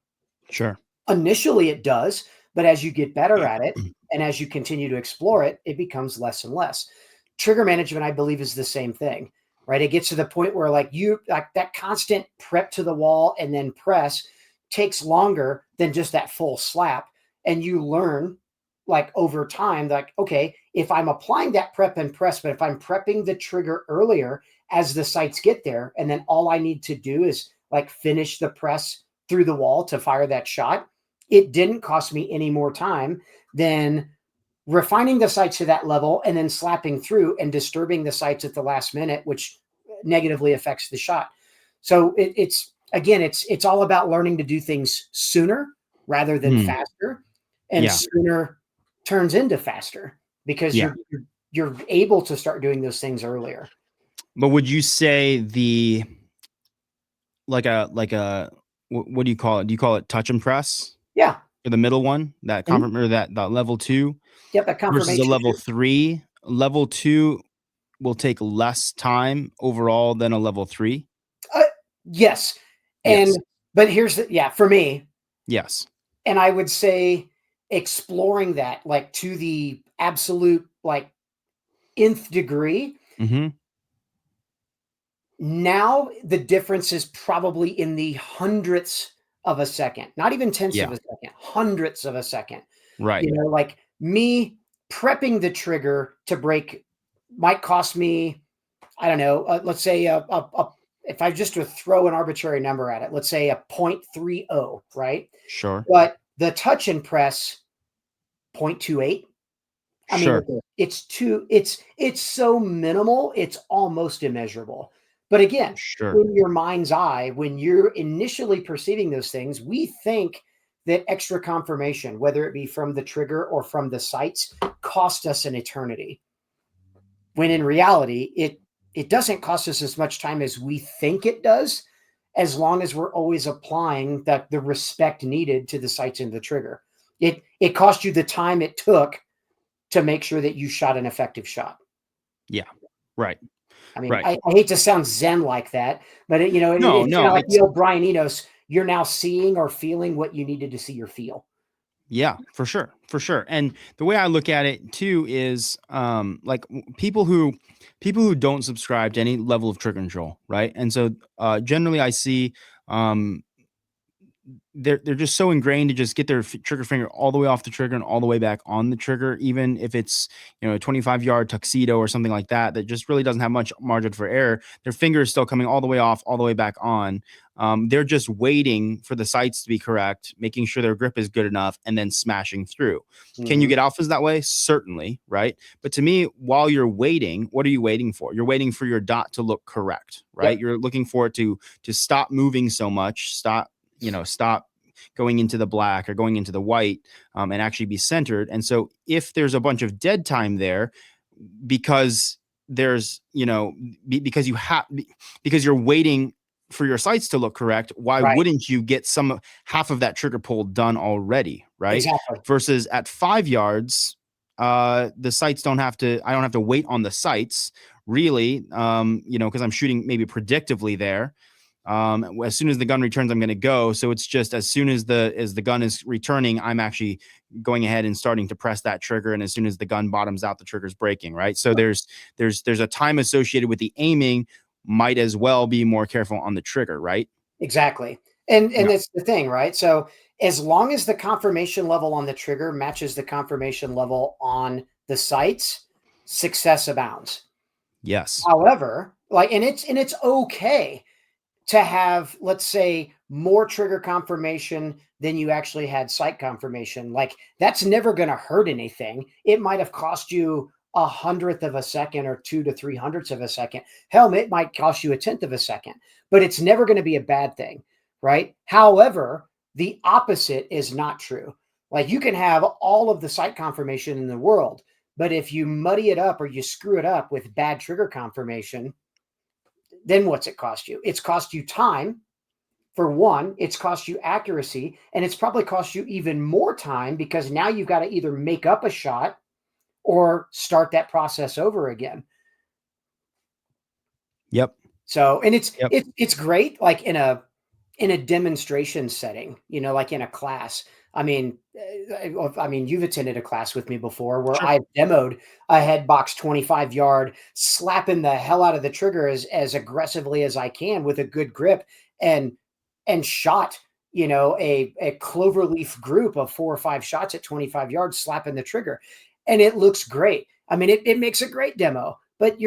S1: Sure.
S2: Initially it does, but as you get better at it and as you continue to explore it, it becomes less and less. Trigger management, I believe, is the same thing, right? It gets to the point where, like, that constant prep to the wall and then press takes longer than just that full slap. And you learn, like, over time, like, okay, if I'm applying that prep and press, but if I'm prepping the trigger earlier as the sights get there, and then all I need to do is, like, finish the press through the wall to fire that shot, it didn't cost me any more time than refining the sights to that level and then slapping through and disturbing the sights at the last minute, which negatively affects the shot. So it's all about learning to do things sooner rather than
S1: Mm.
S2: faster, and
S1: Yeah.
S2: sooner turns into faster because
S1: Yeah.
S2: you're able to start doing those things earlier.
S1: But would you say what do you call it? Do you call it touch and press?
S2: Yeah.
S1: Or the middle one, that
S2: Mhm.
S1: confirm or that level 2
S2: Yep. That
S1: versus a
S2: confirmation
S1: level
S2: too.
S1: 3? Level 2 will take less time overall than a level 3?
S2: Uh, yes. And
S1: Yes.
S2: but for me,
S1: Yes.
S2: and I would say exploring that, like, to the absolute, like, nth degree.
S1: Mhm.
S2: Now the difference is probably in the hundredths of a second, not even tenths of
S1: Yeah.
S2: a second, hundredths of a second.
S1: Right.
S2: Like, me prepping the trigger to break might cost me, I don't know, let's say if I just to throw an arbitrary number at it, let's say a 0.30, right?
S1: Sure.
S2: But the touch and press 0.28. I mean,
S1: Sure.
S2: it's so minimal, it's almost immeasurable. But again,
S1: Sure.
S2: in your mind's eye, when you're initially perceiving those things, we think that extra confirmation, whether it be from the trigger or from the sights, cost us an eternity. When in reality, it doesn't cost us as much time as we think it does, as long as we're always applying the respect needed to the sights and the trigger. It cost you the time it took to make sure that you shot an effective shot.
S1: Yeah. Right.
S2: I mean,
S1: Right.
S2: I hate to sound zen like that, but
S1: No,
S2: it's kind of
S1: no,
S2: like
S1: it's
S2: the old Brian Enos. You're now seeing or feeling what you needed to see or feel.
S1: yeah, for sure. For sure. And the way I look at it too is like people who don't subscribe to any level of trigger control, right? And so generally I see um they're just so ingrained to just get their trigger finger all the way off the trigger and all the way back on the trigger, even if it's a 25-yard tuxedo or something like that that just really doesn't have much margin for error. Their finger is still coming all the way off, all the way back on. They're just waiting for the sights to be correct, making sure their grip is good enough, and then smashing through. Can you
S2: Mhm.
S1: get alphas that way? Certainly, right? But to me, while you're waiting, what are you waiting for? You're waiting for your dot to look correct, right?
S2: Yep.
S1: You're looking for it to stop moving so much, stop going into the black or going into the white, and actually be centered. And so if there's a bunch of dead time there because there's because because you're waiting for your sights to look correct, why
S2: Right.
S1: wouldn't you get half of that trigger pull done already, right?
S2: Exactly.
S1: Versus at 5 yards, the sights don't have to I don't have to wait on the sights really, because I'm shooting maybe predictively there. As soon as the gun returns, I'm going to go. So it's just as soon as the gun is returning, I'm actually going ahead and starting to press that trigger. And as soon as the gun bottoms out, the trigger's breaking. Right. So there's a time associated with the aiming. Might as well be more careful on the trigger. Right.
S2: Exactly. And
S1: Yeah.
S2: that's the thing, right? So as long as the confirmation level on the trigger matches the confirmation level on the sights, success abounds.
S1: Yes.
S2: However, like and it's okay to have, let's say, more trigger confirmation than you actually had sight confirmation. Like that's never going to hurt anything. It might have cost you a hundredth of a second or 2 to 3 hundredths of a second. Hell, it might cost you a tenth of a second, but it's never going to be a bad thing, right? However, the opposite is not true. Like you can have all of the sight confirmation in the world, but if you muddy it up or you screw it up with bad trigger confirmation, then what's it cost you? It's cost you time. For one, it's cost you accuracy, and it's probably cost you even more time because now you've got to either make up a shot or start that process over again.
S1: Yep.
S2: So, and it's
S1: Yep.
S2: it's it's great like in a demonstration setting, like in a class. I mean, you've attended a class with me before where
S1: Sure.
S2: I've demoed a head box 25-yard, slapping the hell out of the trigger as aggressively as I can with a good grip, and shot, a cloverleaf group of 4 or 5 shots at 25 yards, slapping the trigger. And it looks great. I mean, it makes a great demo, but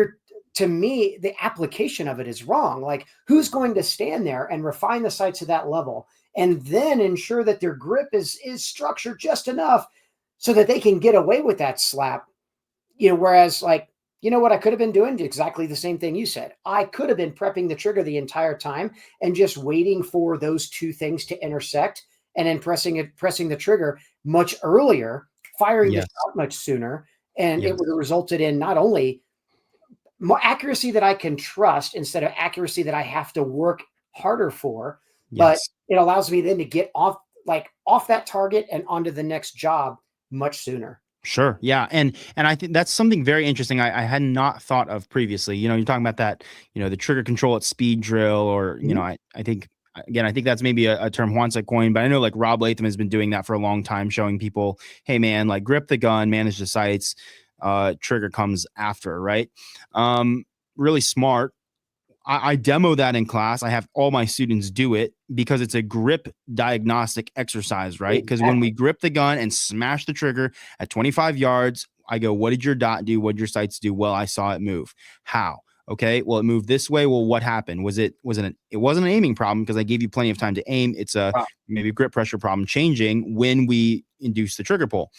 S2: to me, the application of it is wrong. Like, who's going to stand there and refine the sights to that level and then ensure that their grip is structured just enough so that they can get away with that slap? Whereas, like, what I could have been doing? Exactly the same thing you said. I could have been prepping the trigger the entire time and just waiting for those two things to intersect and then pressing the trigger much earlier, firing the
S1: Yes.
S2: shot much sooner. And it
S1: Yes.
S2: would have resulted in not only more accuracy that I can trust instead of accuracy that I have to work harder for, but
S1: Yes.
S2: it allows me then to get off that target and onto the next job much sooner.
S1: Sure. Yeah. And I think that's something very interesting I had not thought of previously. You're talking about that, the trigger control at speed drill, or,
S2: Mhm.
S1: I think again, I think that's maybe a term once I coined, but I know like Rob Latham has been doing that for a long time, showing people, hey man, like grip the gun, manage the sights, trigger comes after, right? Um, Really smart. I demo that in class. I have all my students do it because it's a grip diagnostic exercise, right? Because when we
S2: Exactly.
S1: grip the gun and smash the trigger at 25 yards, I go, what did your dot do? What did your sights do? Well, I saw it move. How? Okay, well, it moved this way. Well, what happened? It wasn't an aiming problem because I gave you plenty of time to aim. It's a
S2: Wow.
S1: maybe grip pressure problem changing when we induce the trigger pull.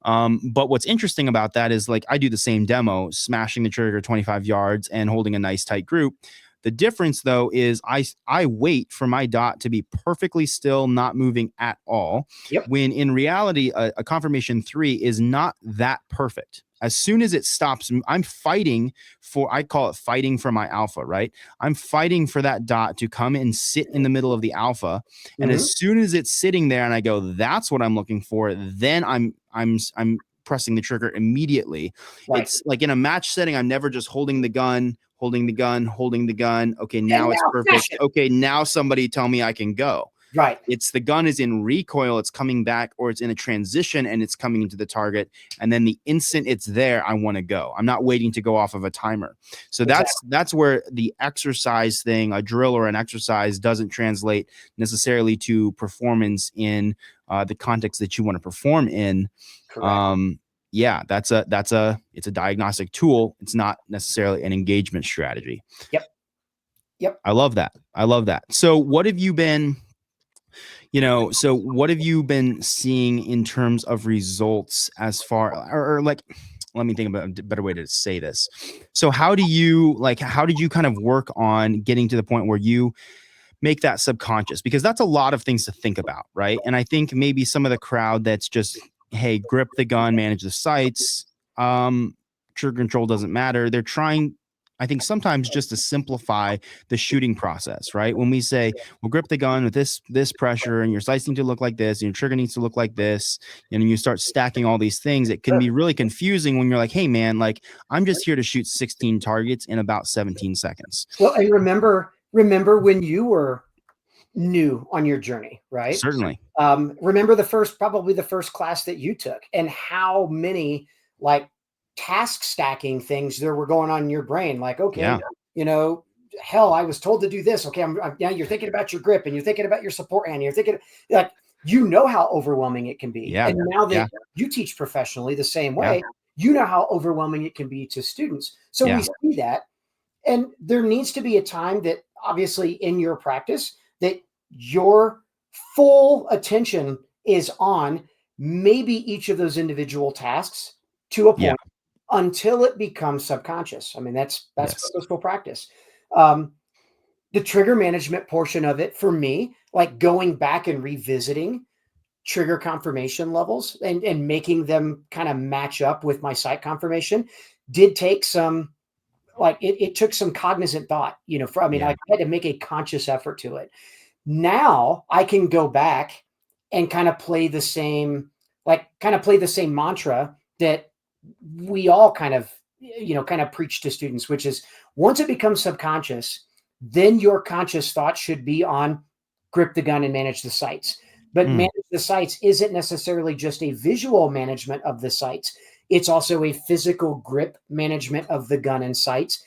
S1: But what's interesting about that is like I do the same demo, smashing the trigger 25 yards and holding a nice tight group. The difference though is I wait for my dot to be perfectly still, not moving at all.
S2: Yep.
S1: When in reality, a confirmation 3 is not that perfect. As soon as it stops, I'm fighting for, I call it fighting for my alpha, right? I'm fighting for that dot to come and sit in the middle of the alpha. And
S2: Mm-hmm.
S1: as soon as it's sitting there and I go, that's what I'm looking for, then I'm pressing the trigger immediately.
S2: Right.
S1: It's like in a match setting, I'm never just holding the gun, holding the gun, holding the gun. Okay, now it's perfect. Okay, now somebody tell me I can go.
S2: Right.
S1: It's the gun is in recoil, it's coming back, or it's in a transition and it's coming into the target. And then the instant it's there, I want to go. I'm not waiting to go off of a timer. So that's where the exercise thing, a drill or an exercise, doesn't translate necessarily to performance in the context that you want to perform in.
S2: Correct.
S1: Yeah, it's a diagnostic tool. It's not necessarily an engagement strategy.
S2: Yep. Yep.
S1: I love that. So what have you been seeing in terms of results as far, or like, let me think about a better way to say this. So how did you kind of work on getting to the point where you make that subconscious? Because that's a lot of things to think about, right? And I think maybe some of the crowd that's just, hey, grip the gun, manage the sights, trigger control doesn't matter. They're trying, I think, sometimes just to simplify the shooting process, right? When we say, well, grip the gun with this pressure and your sights need to look like this and your trigger needs to look like this, and you start stacking all these things, it can be really confusing when you're like, hey man, like I'm just here to shoot 16 targets in about 17 seconds.
S2: Well, and remember when you were new on your journey, right?
S1: Certainly.
S2: Remember probably the first class that you took and how many like task stacking things there were going on in your brain. Like, okay, hell, I was told to do this. Okay. Now you're thinking about your grip and you're thinking about your support hand. You're thinking like, how overwhelming it can be.
S1: Yeah.
S2: And now that you teach professionally the same way, you know how overwhelming it can be to students. So we see that. And there needs to be a time that obviously in your practice that your full attention is on maybe each of those individual tasks to a point until it becomes subconscious. I mean, that's purposeful practice. The trigger management portion of it for me, like going back and revisiting trigger confirmation levels and making them kind of match up with my sight confirmation did take some, like it took some cognizant thought, I had to make a conscious effort to it. Now I can go back and kind of play the same mantra that we all kind of preach to students, which is once it becomes subconscious, then your conscious thought should be on grip the gun and manage the sights. But manage the sights isn't necessarily just a visual management of the sights. It's also a physical grip management of the gun and sights.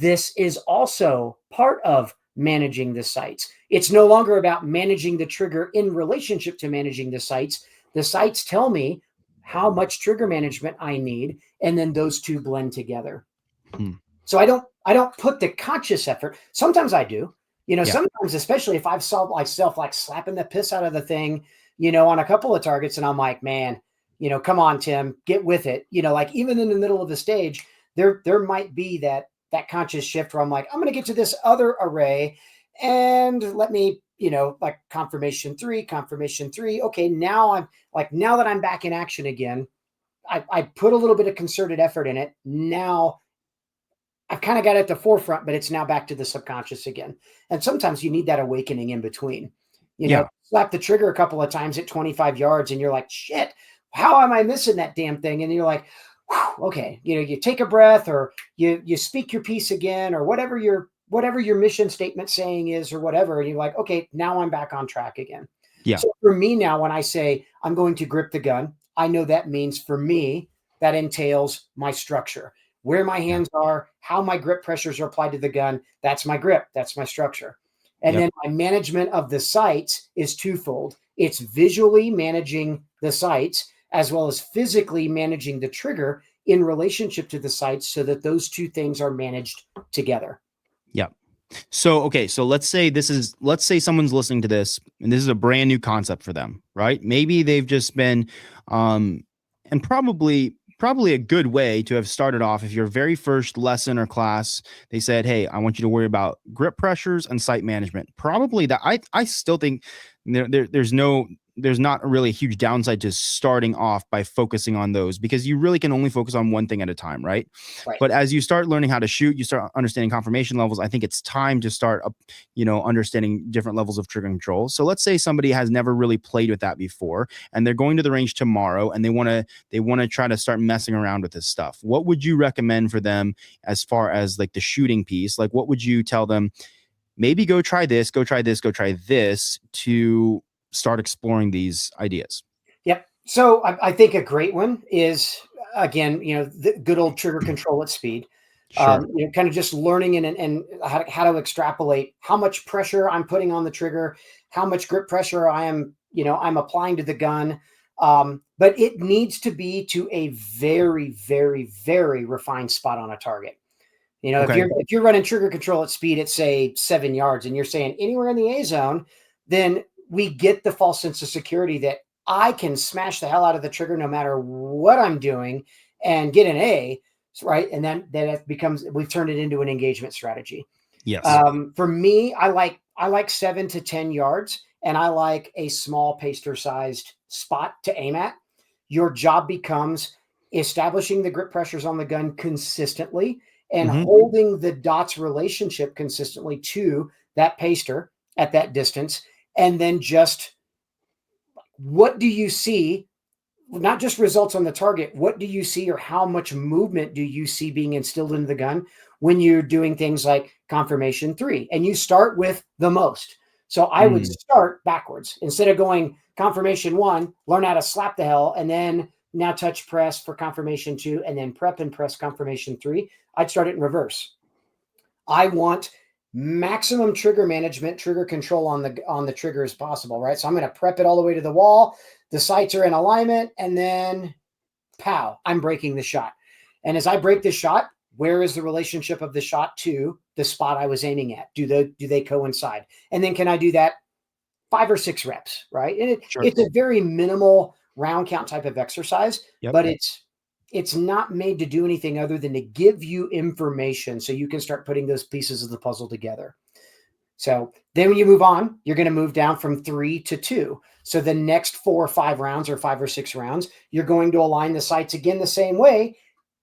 S2: This is also part of managing the sights. It's no longer about managing the trigger in relationship to managing the sights. The sights tell me how much trigger management I need, and then those two blend together. So I don't put the conscious effort. Sometimes I do. Sometimes, especially if I've saw myself like slapping the piss out of the thing, on a couple of targets, and I'm like, man, come on, Tim, get with it. Like even in the middle of the stage, there might be that conscious shift where I'm like, I'm going to get to this other array and let me, like confirmation three. Okay. Now that I'm back in action again, I put a little bit of concerted effort in it. Now I've kind of got it at the forefront, but it's now back to the subconscious again. And sometimes you need that awakening in between, slap the trigger a couple of times at 25 yards and you're like, shit, how am I missing that damn thing? And you're like, okay, you take a breath or you speak your piece again or whatever your mission statement saying is or whatever. And you're like, okay, now I'm back on track again.
S1: Yeah.
S2: So for me now, when I say I'm going to grip the gun, I know that means for me, that entails my structure, where my hands are, how my grip pressures are applied to the gun. That's my grip. That's my structure. And then my management of the sights is twofold. It's visually managing the sights as well as physically managing the trigger in relationship to the sights so that those two things are managed together.
S1: Yeah. So, okay. So let's say someone's listening to this and this is a brand new concept for them, right? Maybe they've just been, and probably a good way to have started off. If your very first lesson or class, they said, "Hey, I want you to worry about grip pressures and sight management." Probably that I still think there's not really a huge downside to starting off by focusing on those, because you really can only focus on one thing at a time, right?
S2: Right.
S1: But as you start learning how to shoot, you start understanding confirmation levels. I think it's time to start understanding different levels of trigger control. So let's say somebody has never really played with that before and they're going to the range tomorrow and they want to try to start messing around with this stuff. What would you recommend for them as far as like the shooting piece? Like, what would you tell them? Maybe go try this, go try this, go try this to start exploring these ideas.
S2: Yep. So I think a great one is, again, the good old trigger control at speed.
S1: Sure.
S2: Kind of just learning and how to extrapolate how much pressure I'm putting on the trigger, how much grip pressure I'm applying to the gun. But it needs to be to a very, very, very refined spot on a target.
S1: Okay.
S2: If you're running trigger control at speed at say 7 yards and you're saying anywhere in the A zone, then we get the false sense of security that I can smash the hell out of the trigger no matter what I'm doing and get an A, right? And then it becomes, we've turned it into an engagement strategy.
S1: Yes.
S2: For me, I like 7 to 10 yards, and I like a small paster sized spot to aim at. Your job becomes establishing the grip pressures on the gun consistently and holding the dots relationship consistently to that paster at that distance. And then just, what do you see? Not just results on the target. What do you see, or how much movement do you see being instilled into the gun when you're doing things like confirmation 3? And you start with the most. So I would start backwards. Instead of going confirmation 1, learn how to slap the hell, and then now touch press for confirmation 2, and then prep and press confirmation 3. I'd start it in reverse. I want maximum trigger management, trigger control on the trigger as possible, right? So I'm going to prep it all the way to the wall. The sights are in alignment, and then pow, I'm breaking the shot. And as I break the shot, where is the relationship of the shot to the spot I was aiming at? Do they coincide? And then can I do that 5 or 6 reps, right? And it's a very minimal round count type of exercise, but it's not made to do anything other than to give you information so you can start putting those pieces of the puzzle together. So then when you move on, you're going to move down from 3 to 2. So the next 4 or 5 rounds, or 5 or 6 rounds, you're going to align the sights again the same way.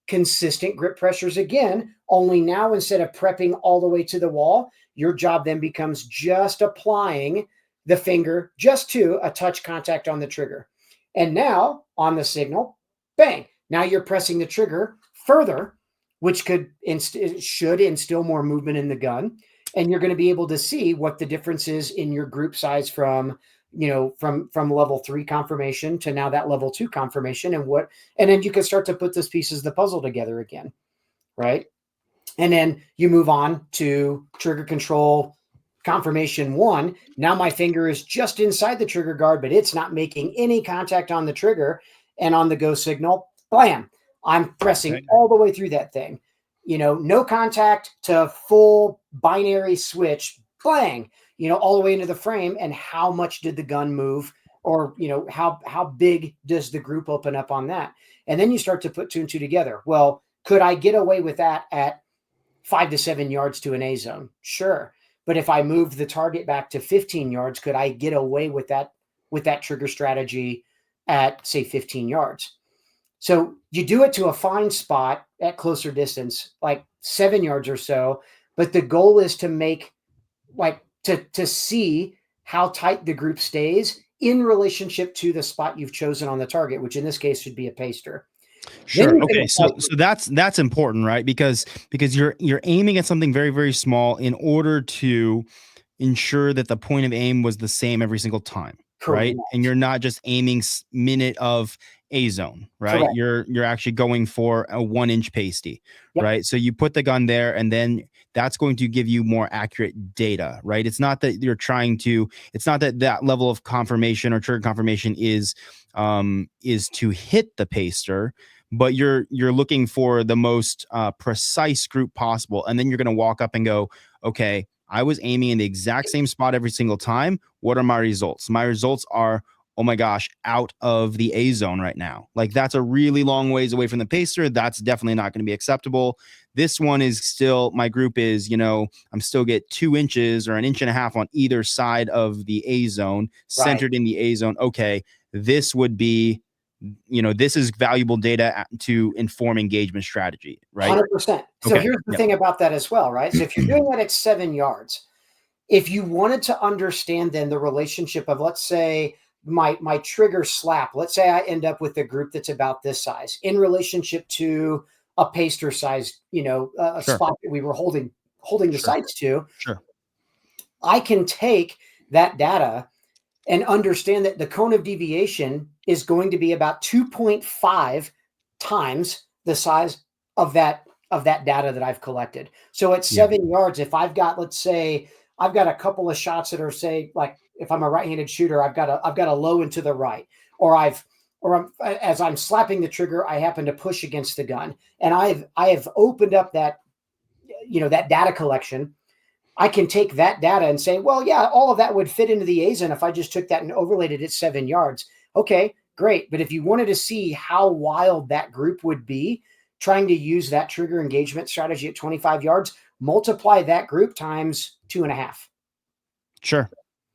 S2: Consistent grip pressures again, only now instead of prepping all the way to the wall, your job then becomes just applying the finger just to a touch contact on the trigger. And now on the signal, bang, now you're pressing the trigger further, which should instill more movement in the gun. And you're going to be able to see what the difference is in your group size from level 3 confirmation to now that level 2 confirmation, and then you can start to put those pieces of the puzzle together again, right? And then you move on to trigger control confirmation 1. Now my finger is just inside the trigger guard, but it's not making any contact on the trigger. And on the go signal, blam, I'm pressing all the way through that thing. No contact to full binary switch, bang, all the way into the frame. And how much did the gun move? Or, how big does the group open up on that? And then you start to put 2 and 2 together. Well, could I get away with that at 5 to 7 yards to an A zone? Sure. But if I moved the target back to 15 yards, could I get away with that trigger strategy at, say, 15 yards? So you do it to a fine spot at closer distance, like 7 yards or so. But the goal is to make, to see how tight the group stays in relationship to the spot you've chosen on the target, which in this case should be a paster.
S1: Sure. Okay. So that's important, right? Because you're aiming at something very, very small in order to ensure that the point of aim was the same every single time. Right. And you're not just aiming minute of A zone, right?
S2: Correct.
S1: You're actually going for a 1-inch pasty, right? So you put the gun there, and then that's going to give you more accurate data, right? It's not that it's not that level of confirmation or trigger confirmation is to hit the paster, but you're looking for the most precise group possible. And then you're going to walk up and go, okay, I was aiming in the exact same spot every single time. What are my results? My results are, oh my gosh, out of the A zone right now. Like that's a really long ways away from the pacer. That's definitely not going to be acceptable. This one is still, my group is, I'm still get 2 inches or 1.5 inches on either side of the A zone, centered in the A zone. Okay, this would be, this is valuable data to inform engagement strategy, right?
S2: 100%. So here's the thing about that as well, right? So if you're doing that at 7 yards, if you wanted to understand then the relationship of, let's say, my trigger slap, let's say I end up with a group that's about this size in relationship to a paster size, a spot that we were holding the sights to.
S1: Sure.
S2: I can take that data and understand that the cone of deviation is going to be about 2.5 times the size of that data that I've collected. So at 7 yards, if I've got, let's say, I've got a couple of shots that are, say, like if I'm a right-handed shooter, I've got a low and to the right, or as I'm slapping the trigger, I happen to push against the gun, and I have opened up that, that data collection. I can take that data and say, well, yeah, all of that would fit into the A zone if I just took that and overlaid it at 7 yards. Okay, great. But if you wanted to see how wild that group would be, trying to use that trigger engagement strategy at 25 yards, multiply that group times 2.5.
S1: Sure.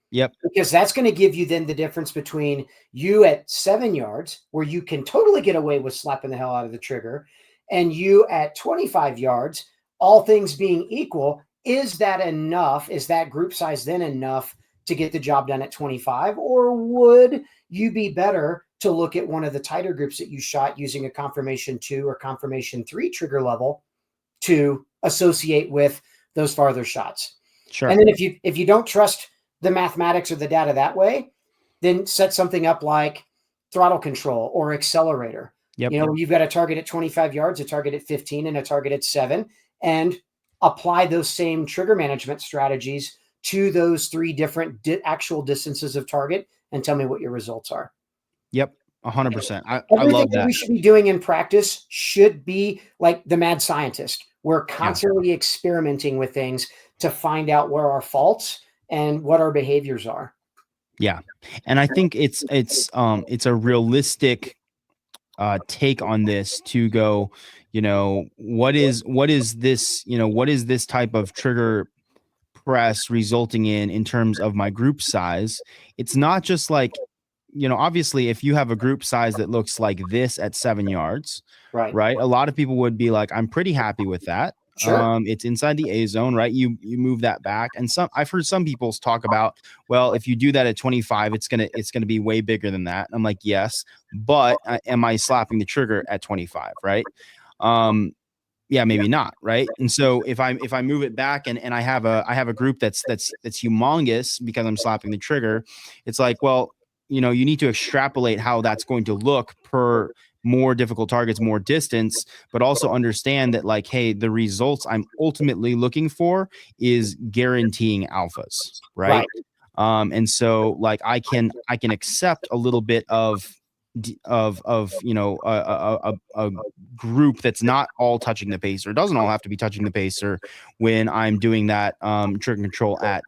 S1: Yep.
S2: Because that's going to give you then the difference between you at 7 yards, where you can totally get away with slapping the hell out of the trigger, and you at 25 yards, all things being equal. Is that enough? Is that group size then enough to get the job done at 25? Or would you be better to look at one of the tighter groups that you shot using a confirmation 2 or confirmation 3 trigger level to associate with those farther shots?
S1: Sure.
S2: And then if you don't trust the mathematics or the data that way, then set something up like throttle control or accelerator.
S1: Yep.
S2: You've got a target at 25 yards, a target at 15, and a target at 7, and apply those same trigger management strategies to those 3 different actual distances of target, and tell me what your results are.
S1: Yep. 100%. I
S2: Everything
S1: love that.
S2: we should be doing in practice should be like the mad scientist. We're constantly experimenting with things to find out where our faults and what our behaviors are.
S1: Yeah. And I think it's a realistic take on this to go, what is this, what is this type of trigger press resulting in terms of my group size? It's not just like, obviously if you have a group size that looks like this at 7 yards, right? A lot of people would be like, I'm pretty happy with that.
S2: Sure.
S1: It's inside the A zone, right? You move that back. And I've heard some people talk about, well, if you do that at 25, it's going to be way bigger than that. I'm like, yes, but am I slapping the trigger at 25? Right. Yeah, maybe not. Right. And so if I move it back and I have a group that's humongous because I'm slapping the trigger, it's like, well, you need to extrapolate how that's going to look per more difficult targets, more distance, but also understand that, like, hey, the results I'm ultimately looking for is guaranteeing alphas, right? And so like I can accept a little bit of a group that's not all touching the pacer. It doesn't all have to be touching the pacer when I'm doing that trigger control at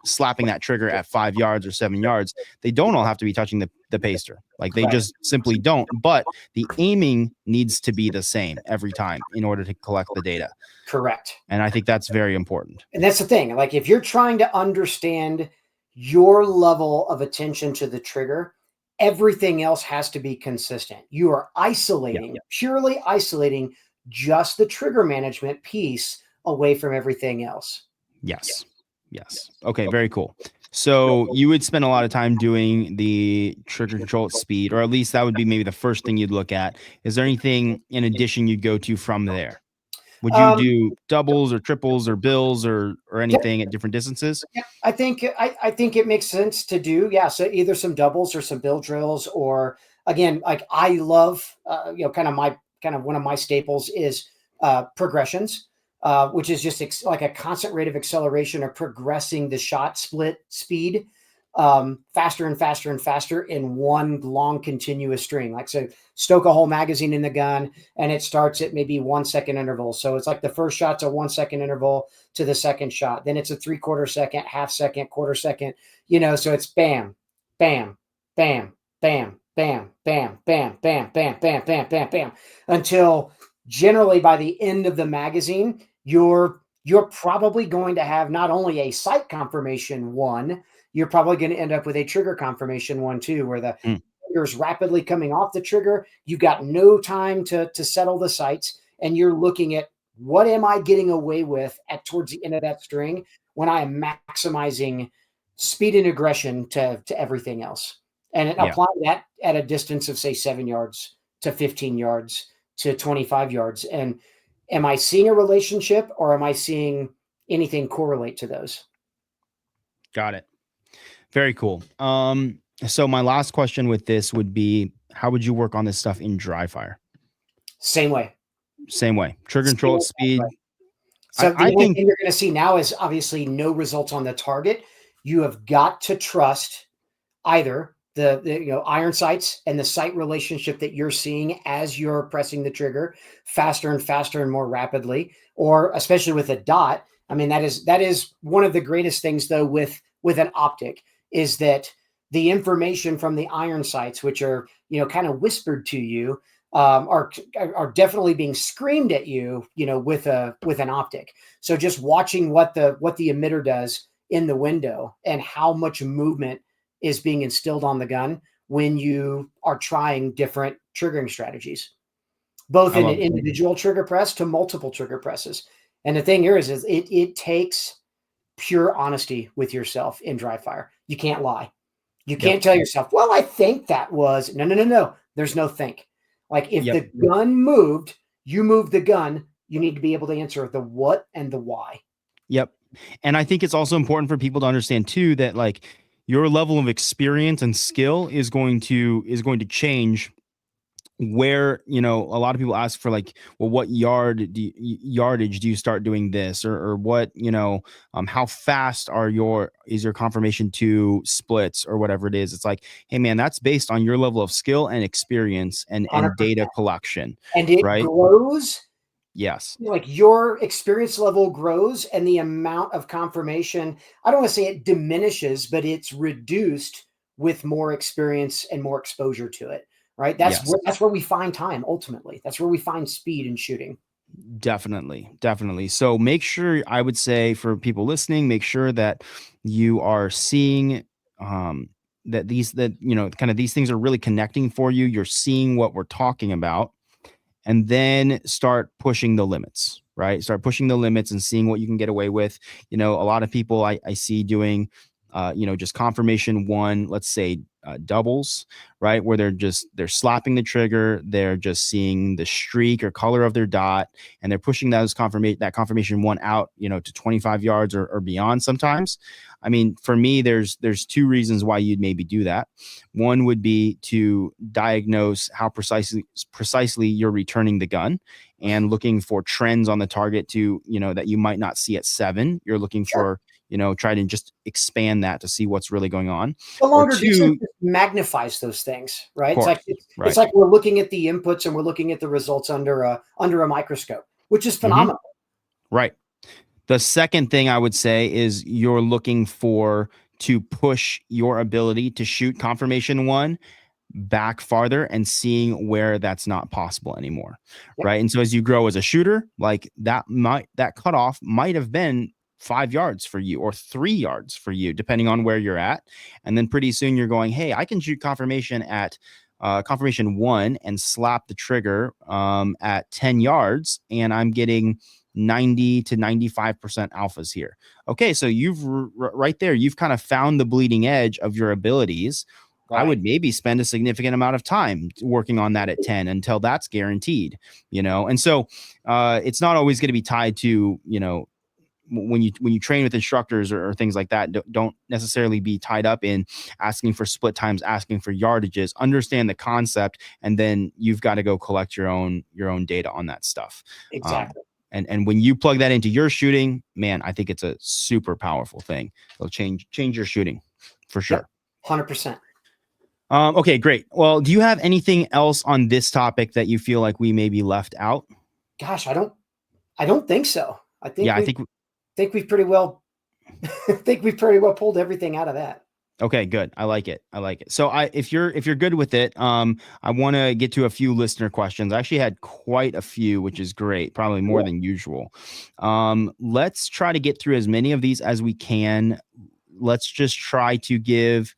S1: slapping that trigger at 5 yards or 7 yards. They don't all have to be touching the pacer. Like they just simply don't. But the aiming needs to be the same every time in order to collect the data.
S2: Correct.
S1: And I think that's very important.
S2: And that's the thing. Like if you're trying to understand your level of attention to the trigger, everything else has to be consistent. You are isolating, purely isolating just the trigger management piece away from everything else.
S1: Yes. Okay, very cool. So you would spend a lot of time doing the trigger control at speed, or at least that would be maybe the first thing you'd look at. Is there anything in addition you'd go to from there? Would you do doubles or triples or bills or anything at different distances?
S2: Yeah, I think it makes sense to do. Yeah, so either some doubles or some bill drills, or again, like I love, kind of one of my staples is progressions, which is just like a constant rate of acceleration or progressing the shot split speed. faster and faster and faster in one long continuous string. Like, so stoke a whole magazine in the gun and it starts at maybe 1 second interval. So it's like the first shot's a 1 second interval to the second shot. Then it's a 3/4 second, half second, quarter second, so it's bam, bam, bam, bam, bam, bam, bam, bam, bam, bam, bam, bam, bam, until generally by the end of the magazine, you're probably going to have not only a sight confirmation one, you're probably going to end up with a trigger confirmation one too, where the trigger's rapidly coming off the trigger. You've got no time to settle the sights, and you're looking at what am I getting away with at towards the end of that string when I am maximizing speed and aggression to everything else, and apply that at a distance of say 7 yards to 15 yards to 25 yards. And am I seeing a relationship, or am I seeing anything correlate to those?
S1: Got it. Very cool. So my last question with this would be, how would you work on this stuff in dry fire?
S2: Same way.
S1: Same way. Trigger control at speed.
S2: So the only thing you're going to see now is obviously no results on the target. You have got to trust either the iron sights and the sight relationship that you're seeing as you're pressing the trigger faster and faster and more rapidly, or especially with a dot. I mean, that is one of the greatest things though with an optic, is that the information from the iron sights, which are kind of whispered to you, are definitely being screamed at you, with an optic. So just watching what the emitter does in the window and how much movement is being instilled on the gun when you are trying different triggering strategies, both in an individual trigger press to multiple trigger presses. And the thing here is it takes pure honesty with yourself in dry fire. You can't lie. You can't tell yourself, well, I think that was no. There's no think. Like if the gun moved, you moved the gun, you need to be able to answer the what and the why.
S1: Yep. And I think it's also important for people to understand too, that like your level of experience and skill is going to change where, a lot of people ask for like, well, what yardage do you start doing this, or what, how fast is your confirmation to splits or whatever it is. It's like, hey man, that's based on your level of skill and experience and data collection.
S2: And it grows.
S1: Yes.
S2: Like your experience level grows and the amount of confirmation, I don't want to say it diminishes, but it's reduced with more experience and more exposure to it. Right. That's where we find time. Ultimately, that's where we find speed in shooting.
S1: Definitely. So make sure, I would say for people listening, make sure that you are seeing, that kind of these things are really connecting for you. You're seeing what we're talking about, and then start pushing the limits, right? Start pushing the limits and seeing what you can get away with. A lot of people I see doing, just confirmation one, let's say doubles, right? Where they're slapping the trigger, they're just seeing the streak or color of their dot, and they're pushing that confirmation one out, to 25 yards or beyond sometimes. I mean, for me, there's two reasons why you'd maybe do that. One would be to diagnose how precisely you're returning the gun and looking for trends on the target to, that you might not see at 7. You're looking for, try to just expand that to see what's really going on.
S2: The longer distance magnifies those things, right? It's like we're looking at the inputs and we're looking at the results under a microscope, which is phenomenal.
S1: Mm-hmm. Right. The second thing I would say is you're looking to push your ability to shoot confirmation one back farther and seeing where that's not possible anymore. Yep. Right. And so as you grow as a shooter, like that cutoff might have been 5 yards for you or 3 yards for you, depending on where you're at. And then pretty soon you're going, hey, I can shoot confirmation at confirmation one and slap the trigger at 10 yards, and I'm getting 90 to 95% alphas here. Okay, so you've right there, you've kind of found the bleeding edge of your abilities. Right. I would maybe spend a significant amount of time working on that at 10 until that's guaranteed, and so it's not always going to be tied to, when you train with instructors or things like that, don't necessarily be tied up in asking for split times, asking for yardages. Understand the concept, and then you've got to go collect your own data on that stuff.
S2: Exactly.
S1: And when you plug that into your shooting, man, I think it's a super powerful thing. It'll change your shooting. for sure.
S2: 100%.
S1: Okay, great. Well, do you have anything else on this topic that you feel like we maybe left out?
S2: Gosh, I don't think so. I think
S1: Yeah, I
S2: we
S1: think
S2: think we've pretty well think we've pretty well pulled everything out of that.
S1: okay, good. I like it. I like it. So if you're good with it, I want to get to a few listener questions. I actually had quite a few, which is great, probably more
S2: Cool.
S1: than usual. Let's try to get through as many of these as we can. Let's just try to give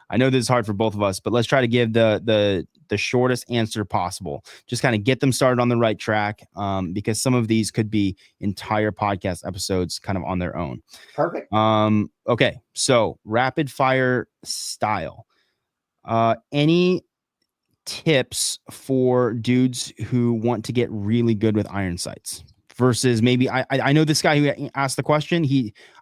S1: I know this is hard for both of us, but let's try to give the shortest answer possible. Just kind of get them started on the right track, because some of these could be entire podcast episodes kind of on their own.
S2: Perfect.
S1: Okay, so rapid fire style. Any tips for dudes who want to get really good with iron sights versus maybe I know this guy who asked the question,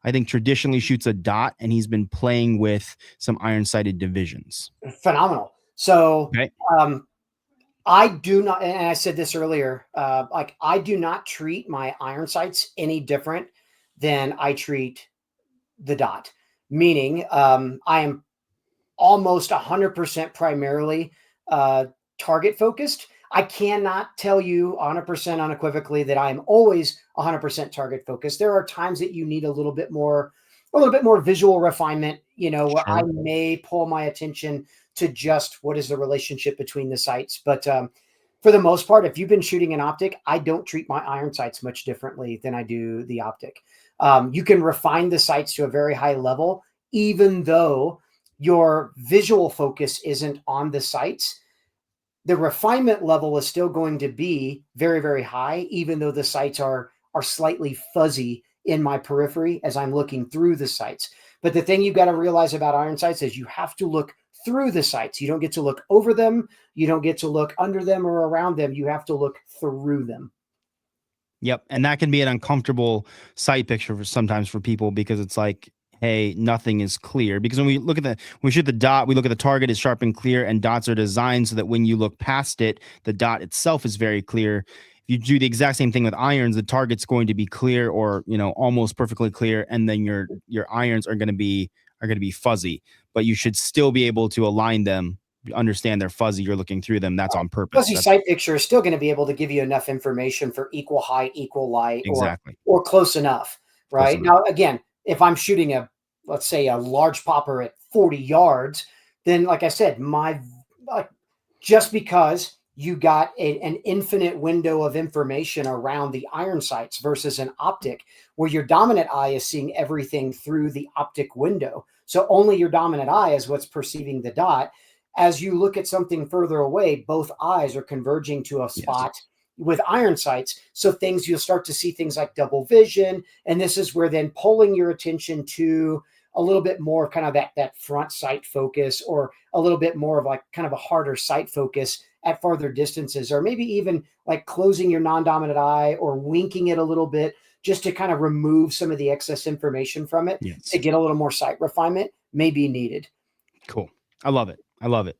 S1: I think traditionally shoots a dot and he's been playing with some iron sighted divisions.
S2: Phenomenal. So,
S1: Okay.
S2: um, I do not, and I said this earlier, like I do not treat my iron sights any different than I treat the dot. Meaning, I am almost 100% primarily uh, target focused. I cannot tell you 100% unequivocally that I am always 100% target focused. There are times that you need a little bit more visual refinement, where I
S1: Sure.
S2: may pull my attention to just what is the relationship between the sights. But for the most part, if you've been shooting an optic, I don't treat my iron sights much differently than I do the optic. You can refine the sights to a very high level, even though your visual focus isn't on the sights. The refinement level is still going to be very, very high, even though the sights are slightly fuzzy in my periphery as I'm looking through the sights. But the thing you've got to realize about iron sights is you have to look through the sights. You don't get to look over them. You don't get to look under them or around them. You have to look through them.
S1: Yep. And that can be an uncomfortable sight picture sometimes for people because it's like, hey, nothing is clear. Because when we shoot the dot, we look at the target is sharp and clear, and dots are designed so that when you look past it, the dot itself is very clear. If you do the exact same thing with irons, the target's going to be clear or almost perfectly clear, and then your irons are going to be fuzzy. But you should still be able to align them, understand they're fuzzy, you're looking through them. That's on purpose.
S2: Fuzzy
S1: That's
S2: sight picture is still going to be able to give you enough information for equal height, equal light,
S1: exactly
S2: or close enough,
S1: close
S2: right?
S1: enough.
S2: Now, again, if I'm shooting let's say a large popper at 40 yards, then like I said, just because you got an infinite window of information around the iron sights versus an optic where your dominant eye is seeing everything through the optic window. So only your dominant eye is what's perceiving the dot. As you look at something further away, both eyes are converging to a
S1: Yes.
S2: spot with iron sights. So you'll start to see things like double vision. And this is where then pulling your attention to a little bit more kind of that front sight focus, or a little bit more of like kind of a harder sight focus at farther distances, or maybe even like closing your non-dominant eye or winking it a little bit just to kind of remove some of the excess information from it to
S1: Yes.
S2: get a little more sight refinement may be needed.
S1: Cool. I love it. I love it.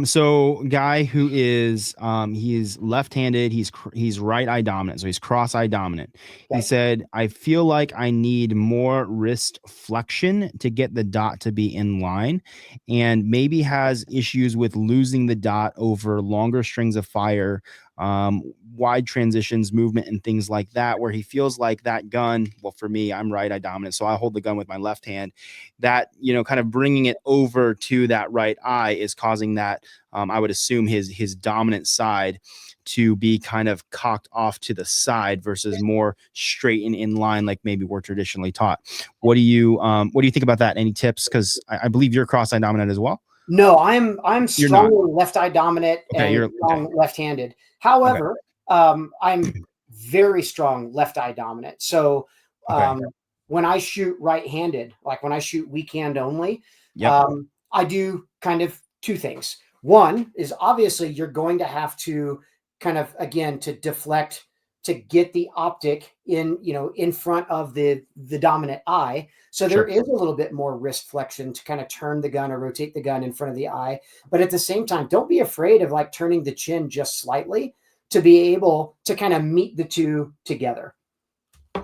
S1: So guy who is he is left-handed, he's right eye dominant, so he's cross eye dominant. He
S2: Okay.
S1: said, I feel like I need more wrist flexion to get the dot to be in line, and maybe has issues with losing the dot over longer strings of fire, wide transitions, movement, and things like that, where he feels like that gun, well, for me, I'm right eye dominant, so I hold the gun with my left hand, that kind of bringing it over to that right eye is causing that, I would assume his dominant side to be kind of cocked off to the side versus more straight and in line like maybe we're traditionally taught. What do you think about that? Any tips? Because I believe you're cross-eye dominant as well.
S2: No, I'm
S1: You're not.
S2: strongly left eye dominant
S1: Okay,
S2: and
S1: you're okay.
S2: strong left-handed.
S1: Okay.
S2: However, I'm very strong left eye dominant. So
S1: Okay.
S2: when I shoot right-handed, like when I shoot weak hand only,
S1: Yep.
S2: I do kind of two things. One is obviously you're going to have to kind of again to deflect to get the optic in front of the dominant eye. So there
S1: Sure.
S2: is a little bit more wrist flexion to kind of turn the gun or rotate the gun in front of the eye. But at the same time, don't be afraid of like turning the chin just slightly to be able to kind of meet the two together.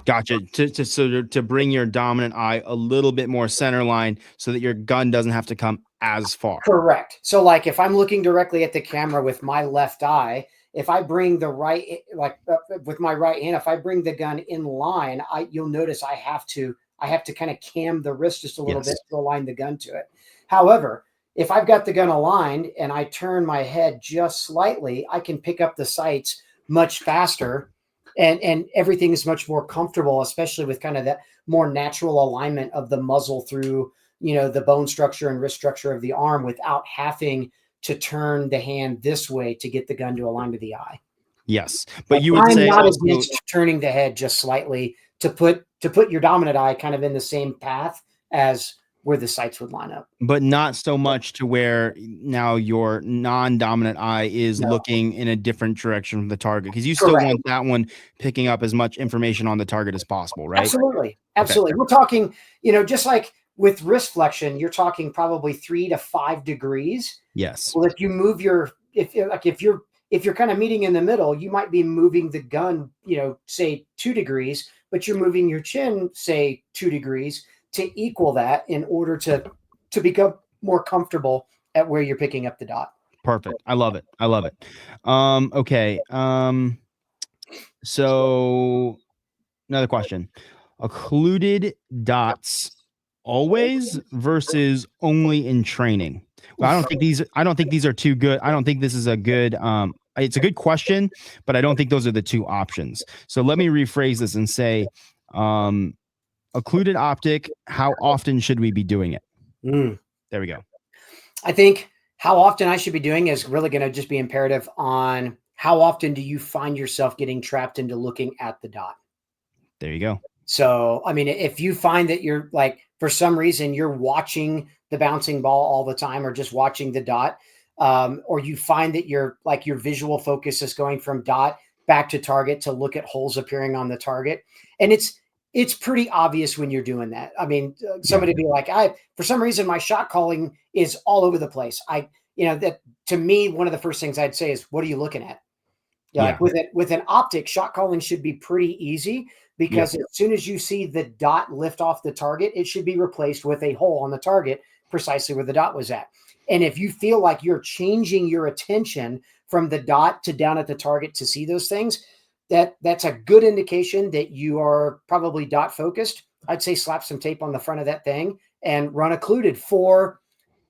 S1: Gotcha. To bring your dominant eye a little bit more center line so that your gun doesn't have to come as far.
S2: Correct. So like if I'm looking directly at the camera with my left eye, if I bring the right, with my right hand, if I bring the gun in line, you'll notice I have to kind of cam the wrist just a little bit to align the gun to it. However, if I've got the gun aligned and I turn my head just slightly, I can pick up the sights much faster, and everything is much more comfortable, especially with kind of that more natural alignment of the muzzle through, the bone structure and wrist structure of the arm without having to turn the hand this way to get the gun to align to the eye.
S1: Yes. But you would
S2: I'm
S1: say
S2: not
S1: also,
S2: against turning the head just slightly to put your dominant eye kind of in the same path as where the sights would line up.
S1: but not so much to where now your non-dominant eye is looking in a different direction from the target, because you still
S2: Correct.
S1: want that one picking up as much information on the target as possible, right?
S2: Absolutely. Absolutely. We're talking, just like with wrist flexion, you're talking probably 3 to 5 degrees.
S1: Yes.
S2: Well, if you move if you're kind of meeting in the middle, you might be moving the gun, say 2 degrees, but you're moving your chin, say 2 degrees to equal that in order to become more comfortable at where you're picking up the dot.
S1: Perfect. I love it. I love it. Okay. So another question. Occluded dots always versus only in training? Well, I don't think these are too good. I don't think this is a good it's a good question, but I don't think those are the two options. So let me rephrase this and say occluded optic, how often should we be doing it? There we go.
S2: I think how often I should be doing is really going to just be imperative on how often do you find yourself getting trapped into looking at the dot.
S1: There you go.
S2: So, I mean, if you find that you're like, for some reason, you're watching the bouncing ball all the time or just watching the dot, or you find that your visual focus is going from dot back to target to look at holes appearing on the target. And it's pretty obvious when you're doing that. I mean, somebody be like, for some reason, my shot calling is all over the place. That to me, one of the first things I'd say is, what are you looking at? Like with an optic, shot calling should be pretty easy, because as soon as you see the dot lift off the target, it should be replaced with a hole on the target precisely where the dot was at. And if you feel like you're changing your attention from the dot to down at the target to see those things, that's a good indication that you are probably dot focused. I'd say slap some tape on the front of that thing and run occluded for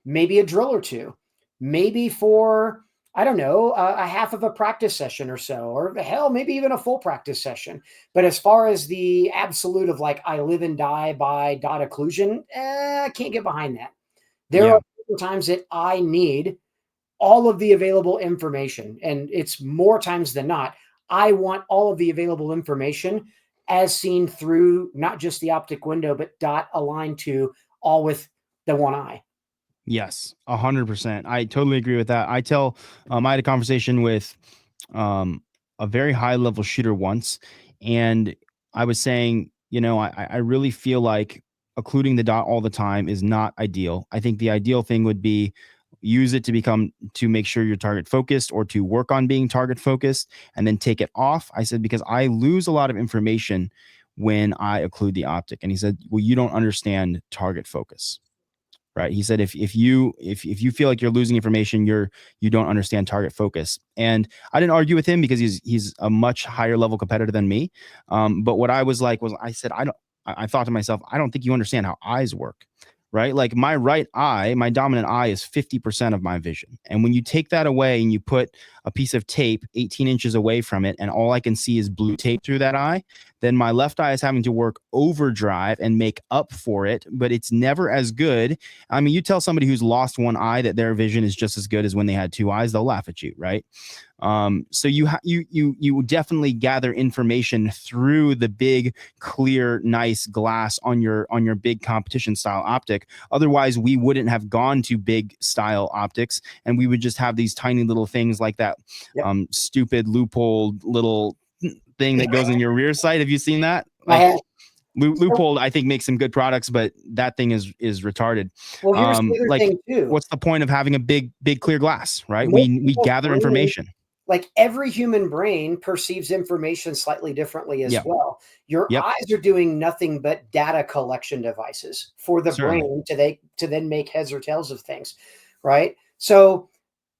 S2: maybe a drill or two, maybe for, I don't know, a half of a practice session or so, or hell, maybe even a full practice session. But as far as the absolute of like, I live and die by dot occlusion, I can't get behind that. There are times that I need all of the available information, and it's more times than not, I want all of the available information as seen through not just the optic window, but dot aligned to all with the one eye.
S1: Yes, 100%. I totally agree with that. I had a conversation with a very high level shooter once, and I was saying, I really feel like occluding the dot all the time is not ideal. I think the ideal thing would be use it to make sure you're target focused, or to work on being target focused, and then take it off. I said, because I lose a lot of information when I occlude the optic. And he said, well, you don't understand target focus. Right. He said, if you feel like you're losing information, you don't understand target focus. And I didn't argue with him because he's a much higher level competitor than me. But what I was like was, I said, I thought to myself, I don't think you understand how eyes work. Right. Like my right eye, my dominant eye is 50% of my vision. And when you take that away and you put a piece of tape 18 inches away from it, and all I can see is blue tape through that eye, then my left eye is having to work overdrive and make up for it, but it's never as good. I mean, you tell somebody who's lost one eye that their vision is just as good as when they had two eyes, they'll laugh at you, right? So you definitely gather information through the big, clear, nice glass on your big competition style optic. Otherwise, we wouldn't have gone to big style optics, and we would just have these tiny little things like that stupid loophole little thing that goes in your rear sight. Have you seen that? Like, Loophole, I think, makes some good products, but that thing is retarded.
S2: Well, here's the other thing too.
S1: What's the point of having a big clear glass, right? We gather information.
S2: like every human brain perceives information slightly differently as
S1: Yep.
S2: well. Your
S1: Yep.
S2: eyes are doing nothing but data collection devices for the
S1: Certainly.
S2: brain to then make heads or tails of things, right? So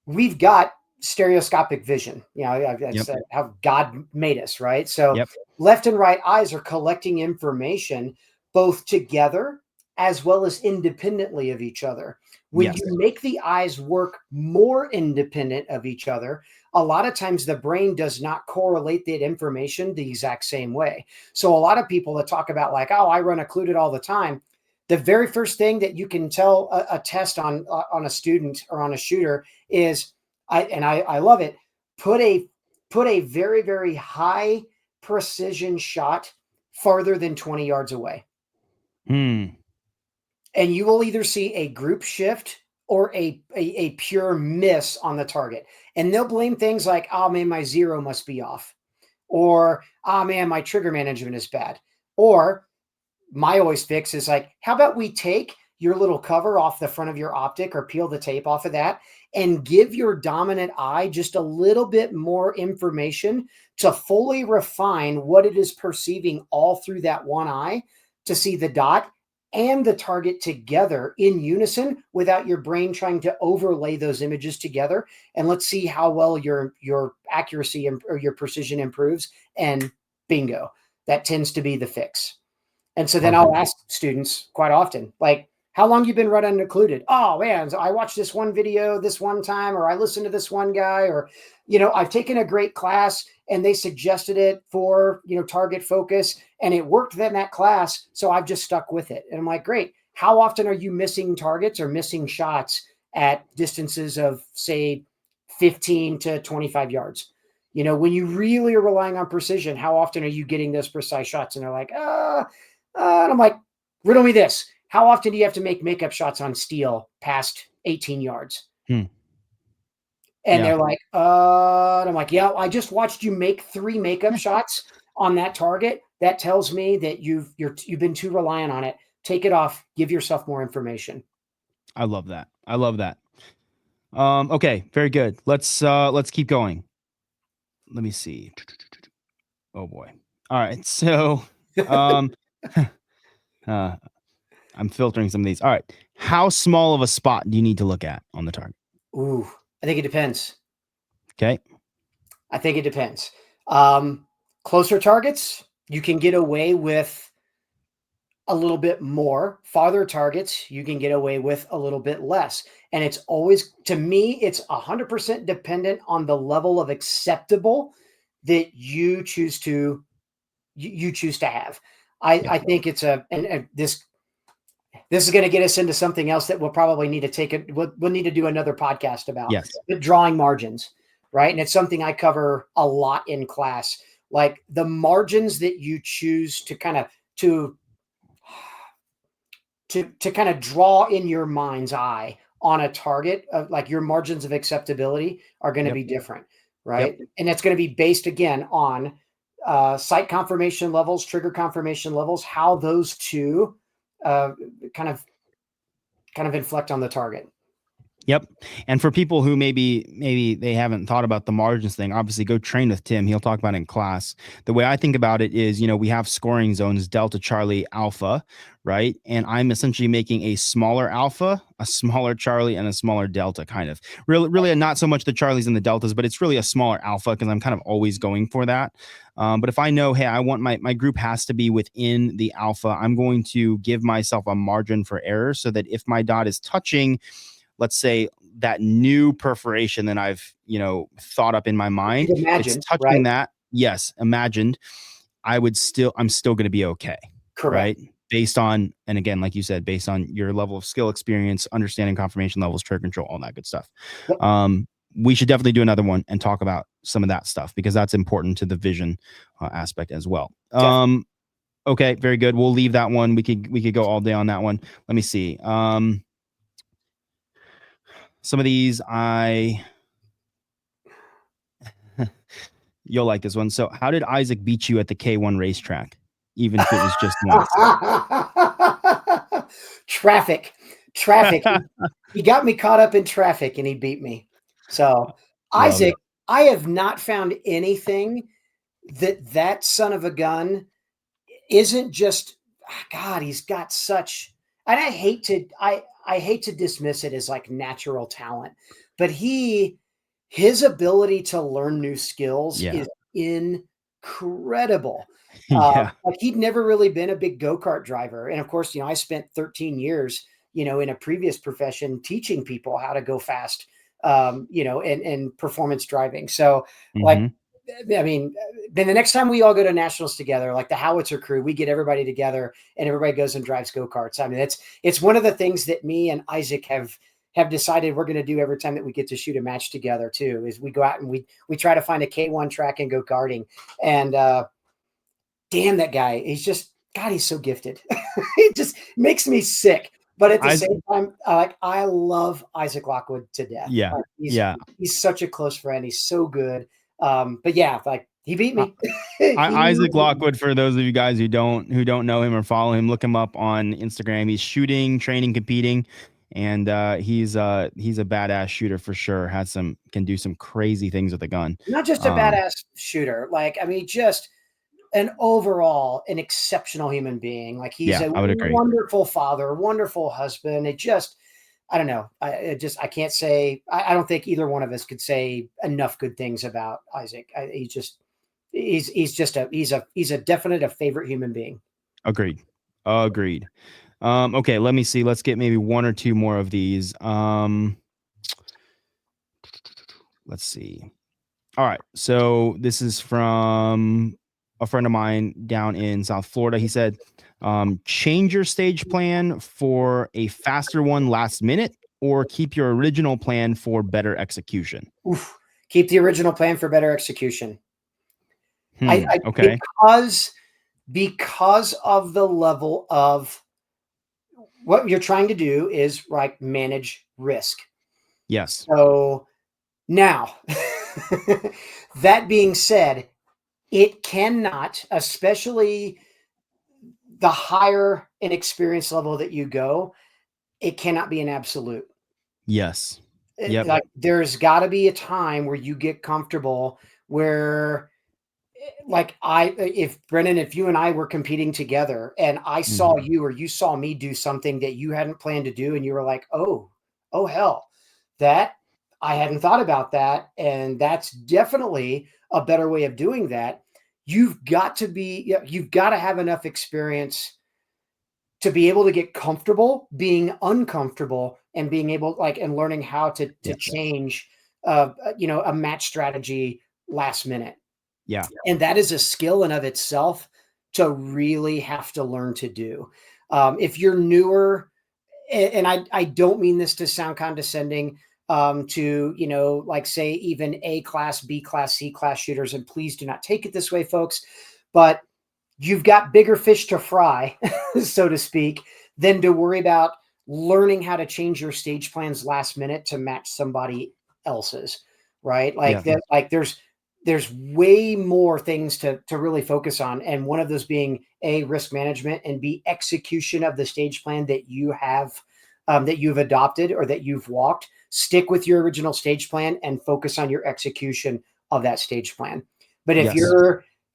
S2: we've got stereoscopic vision. You know, that's
S1: Yep.
S2: how God made us, right? So
S1: Yep.
S2: left and right eyes are collecting information both together as well as independently of each other. When
S1: Yes.
S2: you make the eyes work more independent of each other, a lot of times the brain does not correlate that information the exact same way. So a lot of people that talk about like, oh, I run occluded all the time. The very first thing that you can tell a test on a student or on a shooter is, I love it. Put a very very high precision shot farther than 20 yards away,
S1: Hmm.
S2: and you will either see a group shift or a pure miss on the target. And they'll blame things like, oh man, my zero must be off, or oh man, my trigger management is bad, or my always fix is like, how about we take your little cover off the front of your optic or peel the tape off of that and give your dominant eye just a little bit more information to fully refine what it is perceiving all through that one eye to see the dot and the target together in unison without your brain trying to overlay those images together. And let's see how well your accuracy or your precision improves. And bingo, that tends to be the fix. And so then I'll
S1: Perfect.
S2: ask students quite often, like, how long you been running occluded? Oh man, so I watched this one video this one time, or I listened to this one guy, or, I've taken a great class and they suggested it for, target focus and it worked in that class. So I've just stuck with it. And I'm like, great. How often are you missing targets or missing shots at distances of say 15 to 25 yards? When you really are relying on precision, how often are you getting those precise shots? And they're like, and I'm like, riddle me this. How often do you have to make makeup shots on steel past 18 yards?
S1: Hmm.
S2: And
S1: Yeah.
S2: they're like, and I'm like, yeah, I just watched you make 3 makeup shots on that target. That tells me that you've been too reliant on it. Take it off. Give yourself more information.
S1: I love that. I love that. Okay, very good. Let's keep going. Let me see. Oh boy. All right. So um uh I'm filtering some of these. All right. How small of a spot do you need to look at on the target?
S2: Ooh, I think it depends.
S1: Okay.
S2: I think it depends. Um, Closer targets, you can get away with a little bit more. Farther targets, you can get away with a little bit less. And it's always, to me, it's 100% dependent on the level of acceptable that you choose to have.
S1: Yeah.
S2: I think it's and this is going to get us into something else that we'll probably need to we'll need to do another podcast about,
S1: Yes.
S2: but drawing margins, right? And it's something I cover a lot in class, like the margins that you choose to kind of to kind of draw in your mind's eye on a target of like your margins of acceptability are going to
S1: Yep.
S2: be different,
S1: Yep.
S2: right? And that's going to be based again on sight confirmation levels, trigger confirmation levels, how those two uh, kind of inflect on the target.
S1: Yep. And for people who maybe they haven't thought about the margins thing, obviously go train with Tim. He'll talk about it in class. The way I think about it is, we have scoring zones, Delta, Charlie, Alpha, right? And I'm essentially making a smaller Alpha, a smaller Charlie, and a smaller Delta kind of. Really not so much the Charlies and the Deltas, but it's really a smaller Alpha because I'm kind of always going for that. But if I know, hey, I want my group has to be within the Alpha, I'm going to give myself a margin for error so that if my dot is touching, let's say, that new perforation that I've, thought up in my mind, it's
S2: Imagine,
S1: touching
S2: right?
S1: that. Yes, imagined. I'm still going to be okay.
S2: Correct.
S1: Right. Based on, and again, like you said, based on your level of skill, experience, understanding confirmation levels, trigger control, all that good stuff.
S2: Yep.
S1: We should definitely do another one and talk about some of that stuff because that's important to the vision aspect as well.
S2: Definitely.
S1: Okay, very good. We'll leave that one. We could go all day on that one. Let me see. Some of these you'll like this one. So, how did Isaac beat you at the K1 racetrack, even if it was just once?
S2: Traffic. Traffic. He got me caught up in traffic and he beat me. So
S1: Love
S2: Isaac,
S1: it.
S2: I have not found anything that son of a gun isn't just, God, he's got such, and I hate to dismiss it as like natural talent, but his ability to learn new skills
S1: Yeah.
S2: is incredible.
S1: Yeah.
S2: Like he'd never really been a big go-kart driver. And of course, I spent 13 years, in a previous profession teaching people how to go fast, and performance driving. So like,
S1: Hmm.
S2: I mean, then the next time we all go to nationals together, like the Howitzer crew, we get everybody together and everybody goes and drives go-karts. I mean, it's one of the things that me and Isaac have decided we're going to do every time that we get to shoot a match together too, is we go out and we try to find a K1 track and go karting. And damn, that guy, he's so gifted. It just makes me sick. But at the
S1: I
S2: same time, I love Isaac Lockwood to death.
S1: Yeah.
S2: Like,
S1: Yeah.
S2: he's such a close friend. He's so good. But yeah, like he beat
S1: I,
S2: me. He
S1: Isaac Lockwood, for those of you guys who don't know him or follow him, look him up on Instagram. He's shooting, training, competing, and he's a badass shooter for sure. Can do some crazy things with a gun.
S2: Not just a badass shooter. Like, I mean, just an exceptional human being. Like he's
S1: Yeah,
S2: a
S1: I would agree.
S2: wonderful father, wonderful husband. I don't know. I can't say, I don't think either one of us could say enough good things about Isaac. He's a definite, a favorite human being.
S1: Agreed. Agreed. Okay, let me see. Let's get maybe one or two more of these. Let's see. All right. So this is from a friend of mine down in South Florida. He said, change your stage plan for a faster one last minute, or keep your original plan for better execution.
S2: Oof. Keep the original plan for better execution.
S1: Okay.
S2: Because of the level of what you're trying to do is like manage risk.
S1: Yes.
S2: So now, that being said, it cannot, especially the higher in experience level that you go, it cannot be an absolute.
S1: Yes. Yep.
S2: Like there's got to be a time where you get comfortable where, like, if Brennan, if you and I were competing together and I saw
S1: Mhm.
S2: you or you saw me do something that you hadn't planned to do and you were like, oh hell, that I hadn't thought about that, and that's definitely a better way of doing that. You've got to have enough experience to be able to get comfortable being uncomfortable and being able, like, and learning how to
S1: Yes.
S2: change a match strategy last minute.
S1: Yeah.
S2: And that is a skill in of itself to really have to learn to do. If you're newer, and I don't mean this to sound condescending, to, like, say even A class, B class, C class shooters, and please do not take it this way, folks, but you've got bigger fish to fry, so to speak, than to worry about learning how to change your stage plans last minute to match somebody else's, right? Like
S1: Yeah.
S2: that, like there's way more things to really focus on. And one of those being A, risk management, and B, execution of the stage plan that you have, that you've adopted or that you've walked. Stick with your original stage plan and focus on your execution of that stage plan. But
S1: Yes.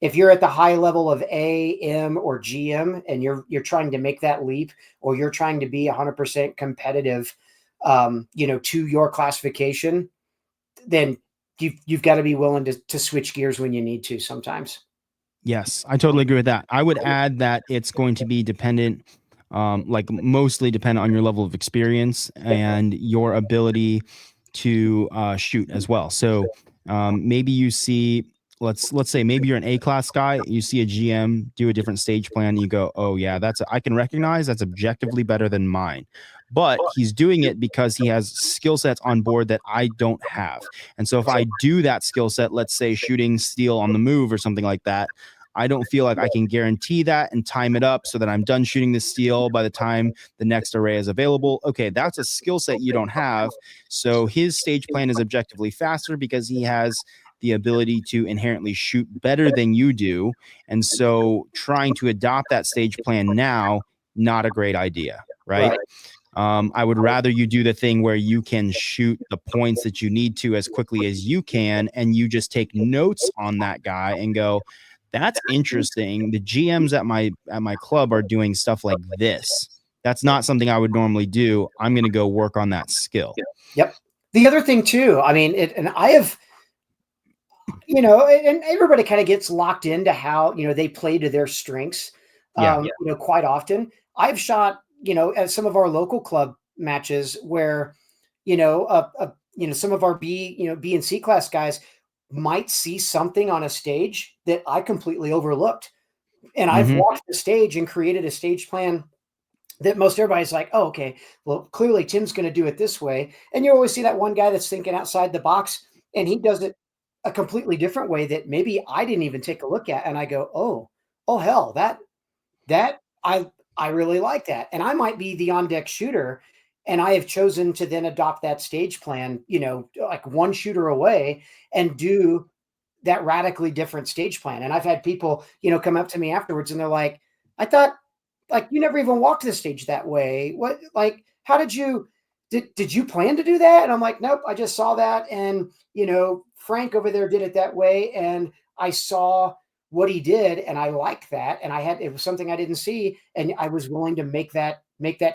S2: if you're at the high level of A, M, or GM, and you're trying to make that leap, or you're trying to be 100% competitive, to your classification, then you've got to be willing to switch gears when you need to sometimes.
S1: Yes, I totally agree with that. I would add that it's going to be dependent, like mostly dependent on your level of experience and your ability to shoot as well. So maybe you see, let's say maybe you're an A class guy, you see a GM do a different stage plan, and you go, oh yeah, I can recognize that's objectively better than mine. But he's doing it because he has skill sets on board that I don't have. And so if I do that skill set, let's say shooting steel on the move or something like that, I don't feel like I can guarantee that and time it up so that I'm done shooting the steel by the time the next array is available. Okay, that's a skill set you don't have. So his stage plan is objectively faster because he has the ability to inherently shoot better than you do. And so trying to adopt that stage plan now, not a great idea, right?
S2: Right.
S1: I would rather you do the thing where you can shoot the points that you need to as quickly as you can, and you just take notes on that guy and go, that's interesting. The GMs at my club are doing stuff like this. That's not something I would normally do. I'm going to go work on that skill.
S2: Yep. The other thing too, I mean, and I have, and everybody kind of gets locked into how, they play to their strengths.
S1: Yeah.
S2: Quite often I've shot, at some of our local club matches where, some of our B and C class guys might see something on a stage that I completely overlooked. And I've walked the stage and created a stage plan that most everybody's like, oh, okay, well, clearly Tim's going to do it this way. And you always see that one guy that's thinking outside the box, and he does it a completely different way that maybe I didn't even take a look at. And I go, oh, hell, that I really like that. And I might be the on deck shooter. And I have chosen to then adopt that stage plan, like one shooter away, and do that radically different stage plan. And I've had people, come up to me afterwards and they're like, I thought, like, you never even walked the stage that way. What, like, how did you plan to do that? And I'm like, nope, I just saw that. And, Frank over there did it that way. And I saw what he did, and I liked that. And it was something I didn't see. And I was willing to make that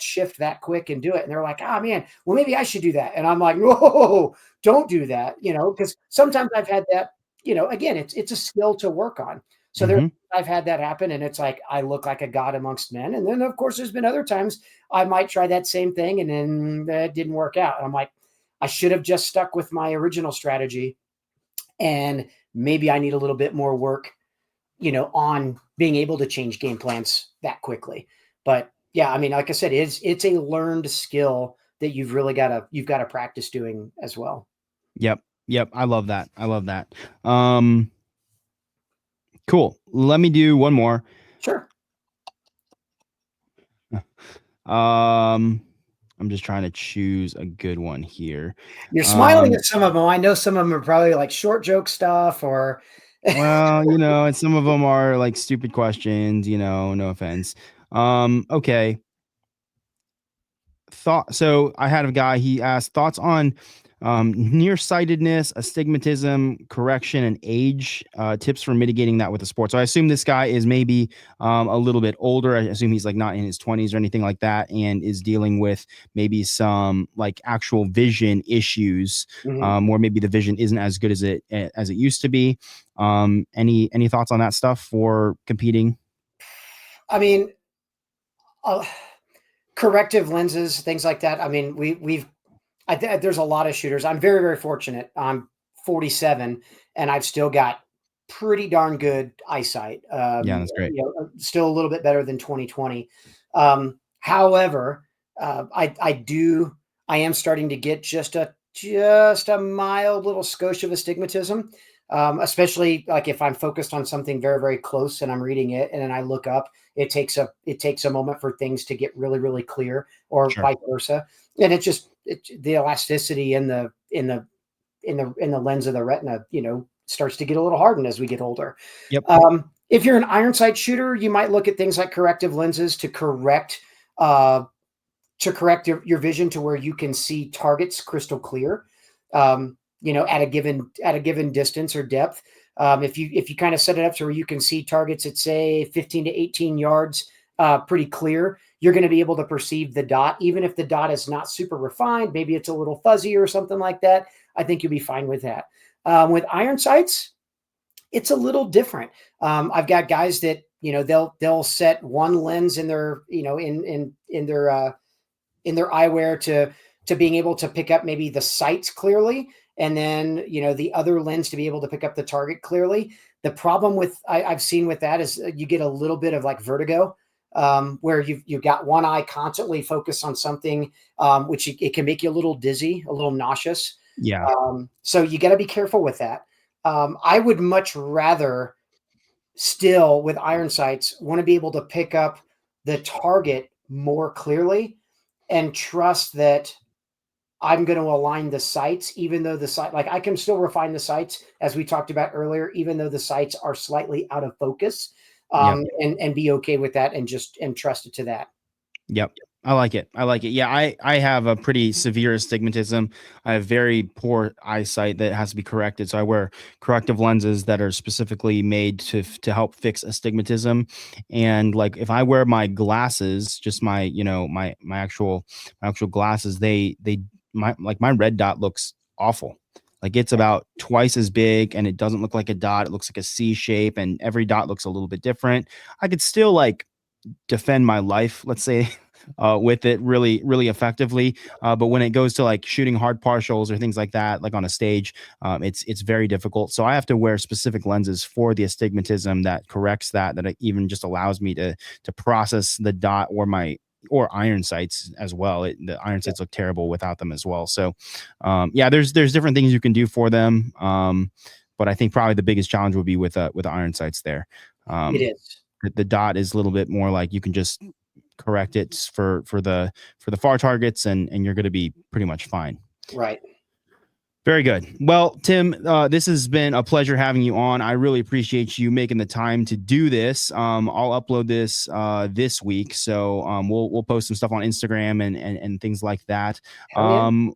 S2: shift that quick and do it. And they're like, oh man, well, maybe I should do that. And I'm like, whoa, don't do that. Because sometimes I've had that, again, it's a skill to work on. So I've had that happen, and it's like I look like a god amongst men. And then, of course, there's been other times I might try that same thing, and then that didn't work out. And I'm like, I should have just stuck with my original strategy, and maybe I need a little bit more work, on being able to change game plans that quickly. But yeah, I mean, like I said, it's a learned skill that you've got to practice doing as well.
S1: Yep. I love that. Cool. Let me do one more.
S2: Sure.
S1: I'm just trying to choose a good one here.
S2: You're smiling at some of them. I know some of them are probably like short joke stuff or.
S1: Well, and some of them are like stupid questions, no offense. Okay. So I had a guy, he asked thoughts on nearsightedness, astigmatism, correction, and age, tips for mitigating that with the sport. So I assume this guy is maybe a little bit older. I assume he's like not in his 20s or anything like that, and is dealing with maybe some like actual vision issues, where maybe the vision isn't as good as it used to be. Any thoughts on that stuff for competing?
S2: I mean, corrective lenses, things like that. I mean, there's a lot of shooters. I'm very, very fortunate. I'm 47 and I've still got pretty darn good eyesight.
S1: Yeah, that's great.
S2: Still a little bit better than 2020. However, I am starting to get just a mild little skosh of astigmatism. Especially like if I'm focused on something very, very close and I'm reading it and then I look up, it takes a moment for things to get really, really clear, or vice versa. And the elasticity in the lens of the retina, starts to get a little hardened as we get older.
S1: Yep.
S2: If you're an iron sight shooter, you might look at things like corrective lenses to correct your vision to where you can see targets crystal clear. At a given distance or depth. If you kind of set it up to where you can see targets at say 15 to 18 yards, pretty clear, you're going to be able to perceive the dot, even if the dot is not super refined. Maybe it's a little fuzzy or something like that. I think you'll be fine with that. With iron sights, it's a little different. I've got guys that, they'll set one lens in their, in their eyewear to being able to pick up maybe the sights clearly. And then, the other lens to be able to pick up the target clearly. The problem I've seen with that is you get a little bit of like vertigo, where you've got one eye constantly focused on something, which it can make you a little dizzy, a little nauseous.
S1: Yeah.
S2: So you got to be careful with that. I would much rather still with iron sights want to be able to pick up the target more clearly and trust that I'm going to align the sights, even though I can still refine the sights as we talked about earlier, even though the sights are slightly out of focus, and be okay with that and trust it to that.
S1: Yep. I like it. I like it. Yeah, I have a pretty severe astigmatism. I have very poor eyesight that has to be corrected. So I wear corrective lenses that are specifically made to help fix astigmatism. And like if I wear my glasses, just my, my actual glasses, they my red dot looks awful. Like it's about twice as big and it doesn't look like a dot. It looks like a C shape and every dot looks a little bit different. I could still like defend my life, let's say, with it really, really effectively. But when it goes to like shooting hard partials or things like that, like on a stage, it's very difficult. So I have to wear specific lenses for the astigmatism that corrects that. That it even just allows me to process the dot or iron sights as well. The iron sights look terrible without them as well. So, yeah, there's different things you can do for them. But I think probably the biggest challenge would be with the iron sights there.
S2: It is.
S1: The dot is a little bit more like you can just correct it for the far targets and you're going to be pretty much fine.
S2: Right.
S1: Very good. Well, Tim, this has been a pleasure having you on. I really appreciate you making the time to do this. I'll upload this this week, so we'll post some stuff on Instagram and things like that.
S2: Hell yeah.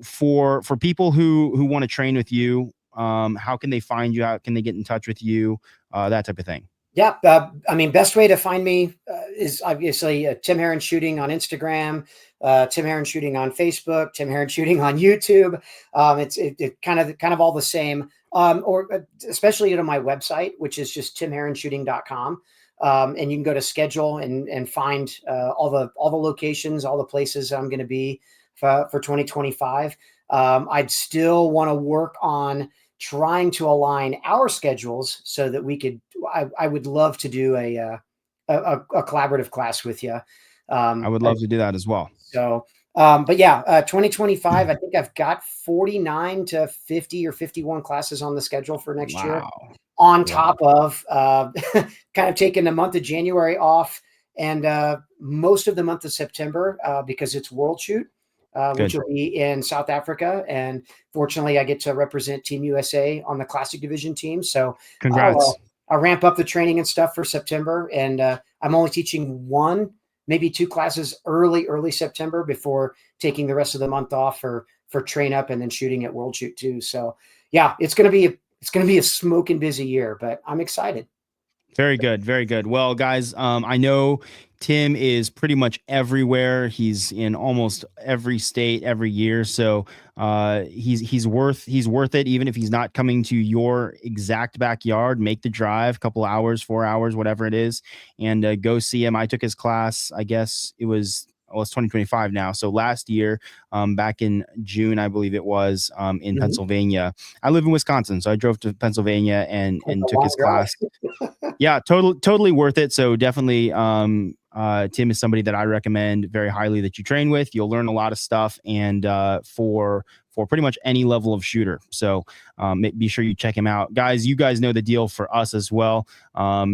S1: For people who want to train with you, how can they find you? How can they get in touch with you? That type of thing.
S2: Yeah. I mean, best way to find me is obviously Tim Herron Shooting on Instagram, Tim Herron Shooting on Facebook, Tim Herron Shooting on YouTube. It's kind of all the same. Or especially on my website, which is just timherronshooting.com. And you can go to schedule and find all the locations, all the places I'm going to be for 2025. I'd still want to work on trying to align our schedules so that we could. I would love to do a collaborative class with you.
S1: I would love to do that as well.
S2: So, but yeah, 2025. I think I've got 49 to 50 or 51 classes on the schedule for next year. On top of kind of taking the month of January off and most of the month of September because it's World Shoot. Which will be in South Africa. And fortunately, I get to represent Team USA on the Classic Division team. So
S1: congrats.
S2: I'll ramp up the training and stuff for September. And I'm only teaching one, maybe two classes early September before taking the rest of the month off for train up and then shooting at World Shoot too. So yeah, it's going to be a smoking busy year, but I'm excited.
S1: Very good. Very good. Well, guys, I know Tim is pretty much everywhere. He's in almost every state every year. So he's worth it. Even if he's not coming to your exact backyard, make the drive, couple hours, 4 hours, whatever it is, and go see him. I took his class. I guess it's 2025 now. So last year, back in June, I believe it was, in Pennsylvania. I live in Wisconsin, so I drove to Pennsylvania and took his class. Yeah, totally worth it. So definitely, Tim is somebody that I recommend very highly that you train with. You'll learn a lot of stuff, and for pretty much any level of shooter. So be sure you check him out. Guys, you guys know the deal for us as well.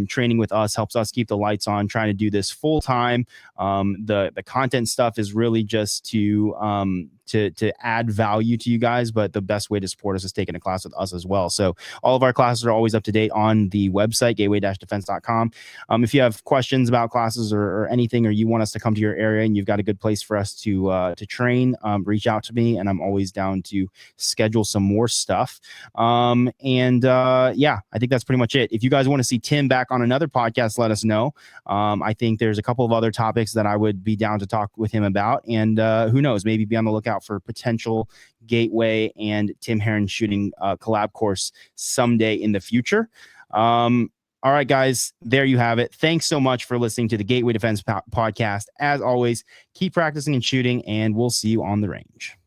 S1: Training with us helps us keep the lights on, trying to do this full time. The content stuff is really just to add value to you guys, but the best way to support us is taking a class with us as well. So all of our classes are always up to date on the website, gateway-defense.com. If you have questions about classes or anything, or you want us to come to your area and you've got a good place for us to train, reach out to me, and I'm always down to schedule some more stuff. Yeah, I think that's pretty much it. If you guys want to see Tim back on another podcast, let us know. I think there's a couple of other topics that I would be down to talk with him about, and who knows, maybe be on the lookout for potential Gateway and Tim Herron Shooting collab course someday in the future. All right, guys, there you have it. Thanks so much for listening to the Gateway Defense podcast. As always, keep practicing and shooting, and we'll see you on the range.